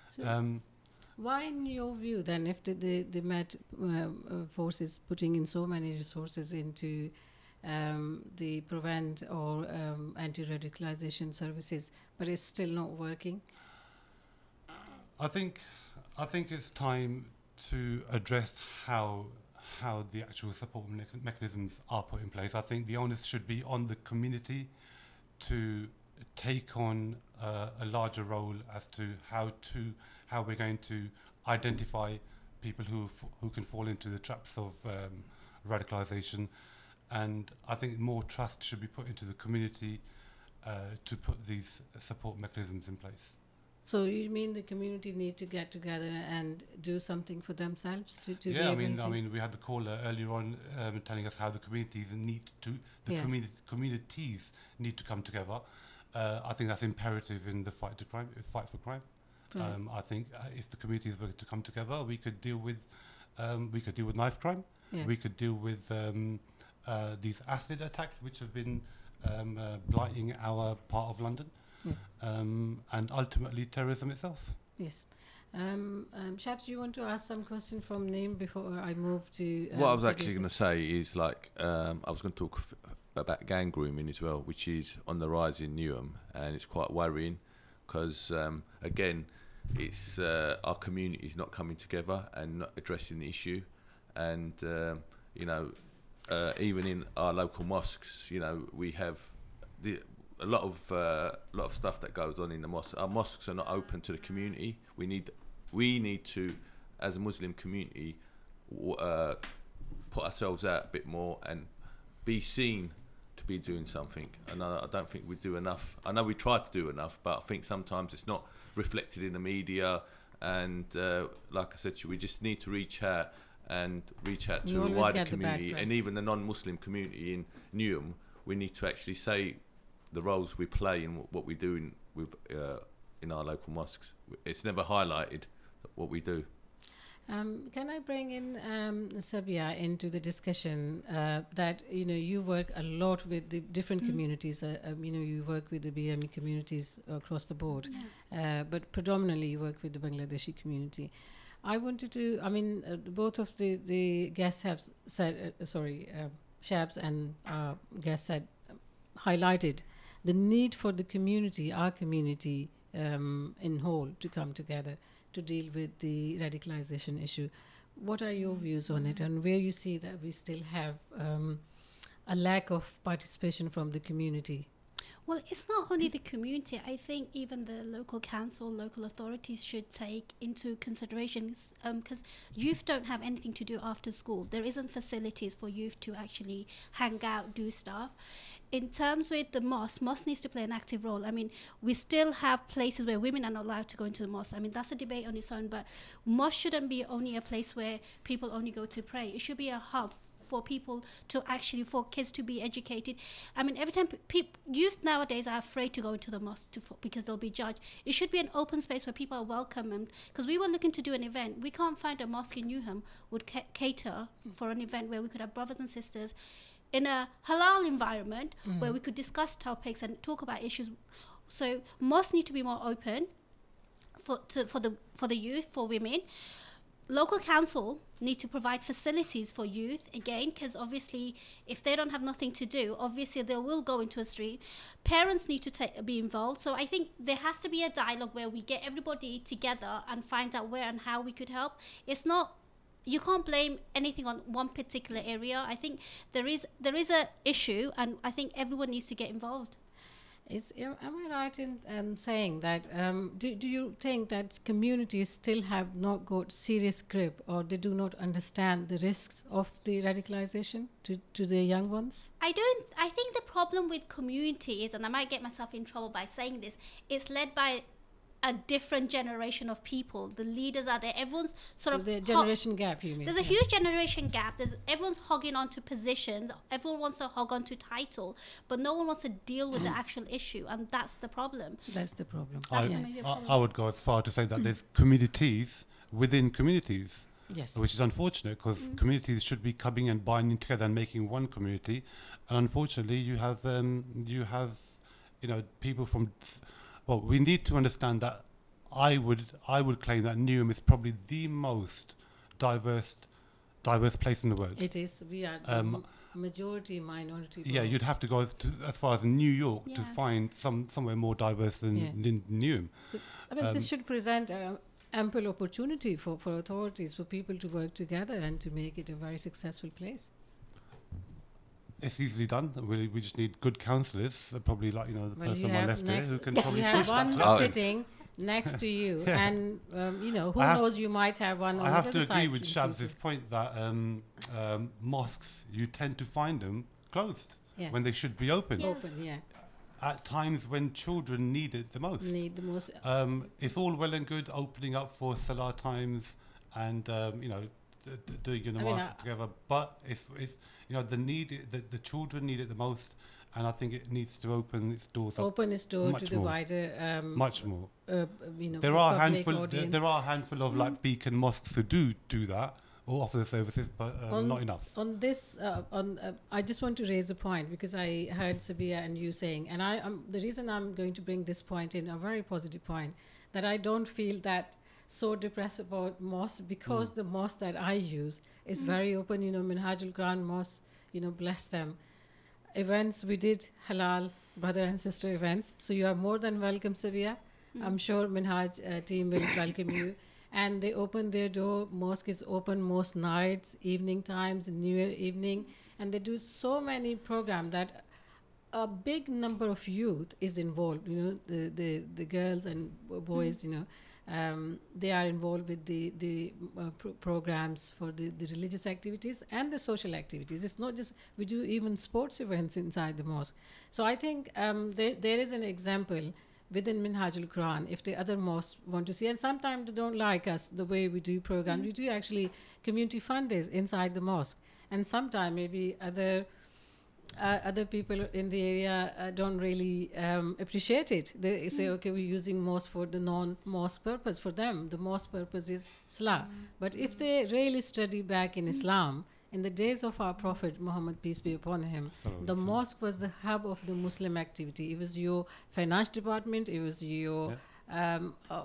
So why, in your view, then, if the Met force is putting in so many resources into the prevent or anti-radicalization services, but it's still not working? I think it's time to address how the actual support mechanisms are put in place. I think the onus should be on the community to take on a larger role as to how we're going to identify people who can fall into the traps of radicalization. And I think more trust should be put into the community to put these support mechanisms in place. So you mean the community need to get together and do something for themselves to be able to... I mean, we had the caller earlier on telling us how the communities communities need to come together. I think that's imperative in the fight for crime. Right. I think if the communities were to come together, we could deal with knife crime. Yeah. We could deal with these acid attacks, which have been blighting our part of London, and ultimately terrorism itself. Yes. Shabs, you want to ask some question from Naeem before I move to... what I was actually going to say is, I was going to talk about gang grooming as well, which is on the rise in Newham, and it's quite worrying because, again, it's our community is not coming together and not addressing the issue, and even in our local mosques, we have a lot of stuff that goes on in the mosques. Our mosques are not open to the community. We need to, as a Muslim community, put ourselves out a bit more and be seen to be doing something. And I don't think we do enough. I know we try to do enough, but I think sometimes it's not reflected in the media. And like I said to you, we just need to reach out to the wider community, and even the non-Muslim community in Newham. We need to actually say the roles we play and what we do in our local mosques. It's never highlighted what we do. Can I bring in Sabia into the discussion that you work a lot with the different communities. You work with the BME communities across the board, but predominantly you work with the Bangladeshi community. I wanted to. Both of the guests have said. Shabs and guests said highlighted the need for the community, our community in whole, to come together to deal with the radicalization issue. What are your views on it, and where you see that we still have a lack of participation from the community? Well, it's not only the community. I think even the local council, local authorities should take into consideration, because youth don't have anything to do after school. There isn't facilities for youth to actually hang out, do stuff. In terms with the mosque needs to play an active role. I mean, we still have places where women are not allowed to go into the mosque. I mean, that's a debate on its own, but mosque shouldn't be only a place where people only go to pray. It should be a hub for people to actually, for kids to be educated. I mean, every time youth nowadays are afraid to go into the mosque because they'll be judged. It should be an open space where people are welcome. Because we were looking to do an event. We can't find a mosque in Newham would cater for an event where we could have brothers and sisters in a halal environment where we could discuss topics and talk about issues. So mosques need to be more open for the youth, for women. Local council need to provide facilities for youth, again, because obviously if they don't have nothing to do, obviously they will go into a street. Parents need to be involved. So I think there has to be a dialogue where we get everybody together and find out where and how we could help. It's not, you can't blame anything on one particular area. I think there is a issue, and I think everyone needs to get involved. Am I right in saying that do you think that communities still have not got serious grip, or they do not understand the risks of the radicalization to their young ones? I think the problem with community is, and I might get myself in trouble by saying this, it's led by a different generation of people. The leaders are there. Everyone's sort of the generation gap, you mean? There's a huge generation gap. Everyone's hogging onto positions. Everyone wants to hog onto title, but no one wants to deal with the actual issue, and that's the problem. That's the problem. I would go as far to say that there's communities within communities. Yes. Which is unfortunate, because communities should be coming and binding together and making one community, and unfortunately you have people from. Well, we need to understand that I would claim that Newham is probably the most diverse place in the world. It is. We are majority minority. Yeah, you'd have to go as far as New York to find somewhere more diverse than Newham. So, this should present ample opportunity for authorities, for people to work together and to make it a very successful place. It's easily done. We just need good counsellors, probably like the person on my left here, who can probably you push have that. one sitting next to you, and who knows, you might have one on the other side. I have to agree with Shabs' point that mosques, you tend to find them closed when they should be open. At times when children need it the most. It's all well and good opening up for salah times and doing your namaz together, but it's the children need it the most, and I think it needs to open its doors to the wider much more. There are a handful of like beacon mosques who do that or offer the services, but not enough. On this, I just want to raise a point, because I heard Sabia and you saying, and the reason I'm going to bring this point in, a very positive point, that I don't feel that so depressed about mosque, because the mosque that I use is very open. Minhajul Quran Mosque, bless them. Events, we did halal brother and sister events, so you are more than welcome, Sabia. I'm sure Minhaj team will welcome you. And they open their door. Mosque is open most nights, evening times, New Year evening, and they do so many programs that a big number of youth is involved. The girls and boys, they are involved with the programs for the religious activities and the social activities. It's not just, we do even sports events inside the mosque. So I think there is an example within Minhajul Quran, if the other mosques want to see, and sometimes they don't like us the way we do programs. We do actually community fun days inside the mosque, and sometimes maybe other other people in the area don't really appreciate it. They say, okay, we're using mosque for the non-mosque purpose. For them, the mosque purpose is Salah. But if they really study back in Islam, in the days of our Prophet Muhammad, peace be upon him, the mosque was the hub of the Muslim activity. It was your finance department, it was your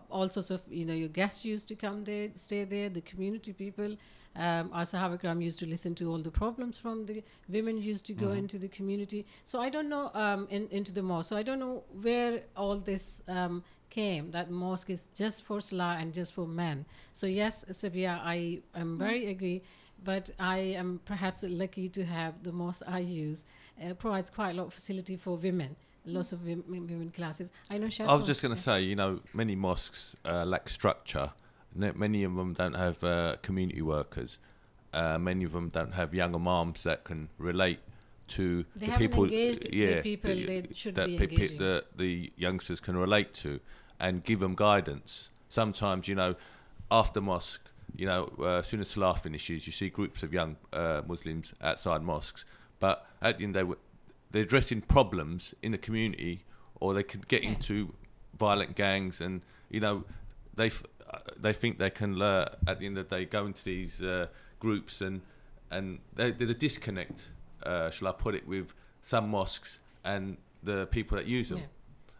all sorts of, your guests used to come there, stay there, the community people. Our Sahaba Ikram used to listen to all the problems from the women, used to go into the community. So I don't know, into the mosque. So I don't know where all this came, that mosque is just for Salah and just for men. So yes, Sabia, I am very agree, but I am perhaps lucky to have the mosque I use provides quite a lot of facility for women. Lots of women classes. I know. I was just going to say, many mosques lack structure. Many of them don't have community workers. Many of them don't have young imams that can relate to they the haven't people. Engaged the people they should be engaging. The youngsters can relate to and give them guidance. Sometimes, after mosque, as soon as Salah finishes, you see groups of young Muslims outside mosques. But at the end of the day, they're addressing problems in the community, or they could get into violent gangs, and they think they can at the end of the day go into these groups, and there's a disconnect, shall I put it, with some mosques and the people that use them,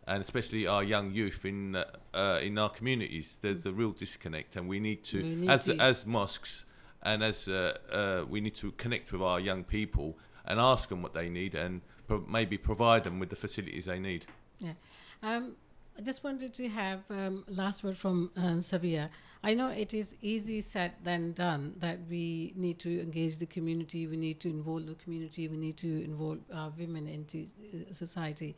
and especially our young youth in our communities. There's a real disconnect, and we need to, as mosques, and as we need to connect with our young people and ask them what they need, and maybe provide them with the facilities they need. Yeah. I just wanted to have last word from Sabia. I know it is easy said than done, that we need to engage the community, we need to involve the community, we need to involve women into society.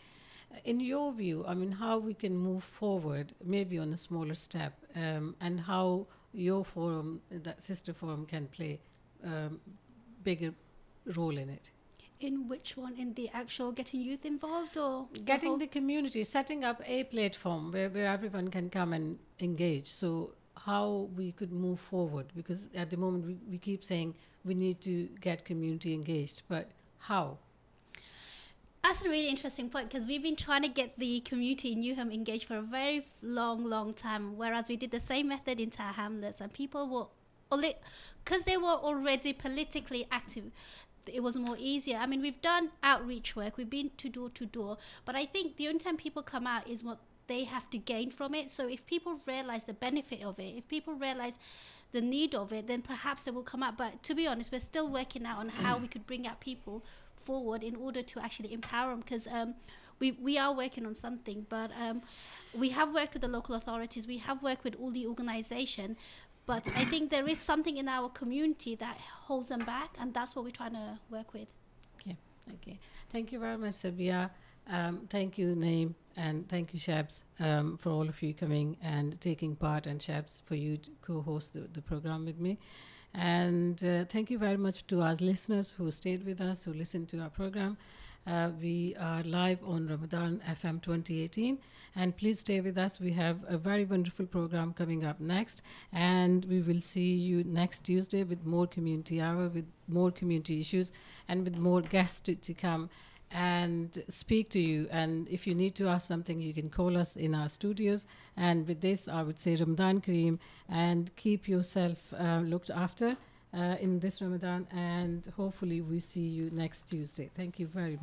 In your view, how we can move forward, maybe on a smaller step, and how your forum, that sister forum, can play bigger role in it? In which one? In the actual getting youth involved, or getting the community, setting up a platform where everyone can come and engage? So how we could move forward, because at the moment we keep saying we need to get community engaged, but how? That's a really interesting point, because we've been trying to get the community in Newham engaged for a very long time, whereas we did the same method in Tower Hamlets, and people were, because they were already politically active, it was more easier. We've done outreach work, we've been to door, but I think the only time people come out is what they have to gain from it. So if people realize the benefit of it, if people realize the need of it, then perhaps they will come out. But to be honest, we're still working out on how we could bring out people forward in order to actually empower them, because we are working on something. But we have worked with the local authorities, we have worked with all the organisation, but I think there is something in our community that holds them back, and that's what we're trying to work with. Okay. Thank you very much, Sabia. Thank you, Naeem, and thank you, Shabs, for all of you coming and taking part, and Shabs, for you to co-host the program with me. And thank you very much to our listeners who stayed with us, who listened to our program. We are live on Ramadan FM 2018, and please stay with us. We have a very wonderful program coming up next, and we will see you next Tuesday with more community hour, with more community issues, and with more guests to come and speak to you. And if you need to ask something, you can call us in our studios. And with this, I would say Ramadan Kareem, and keep yourself looked after in this Ramadan, and hopefully we see you next Tuesday. Thank you very much.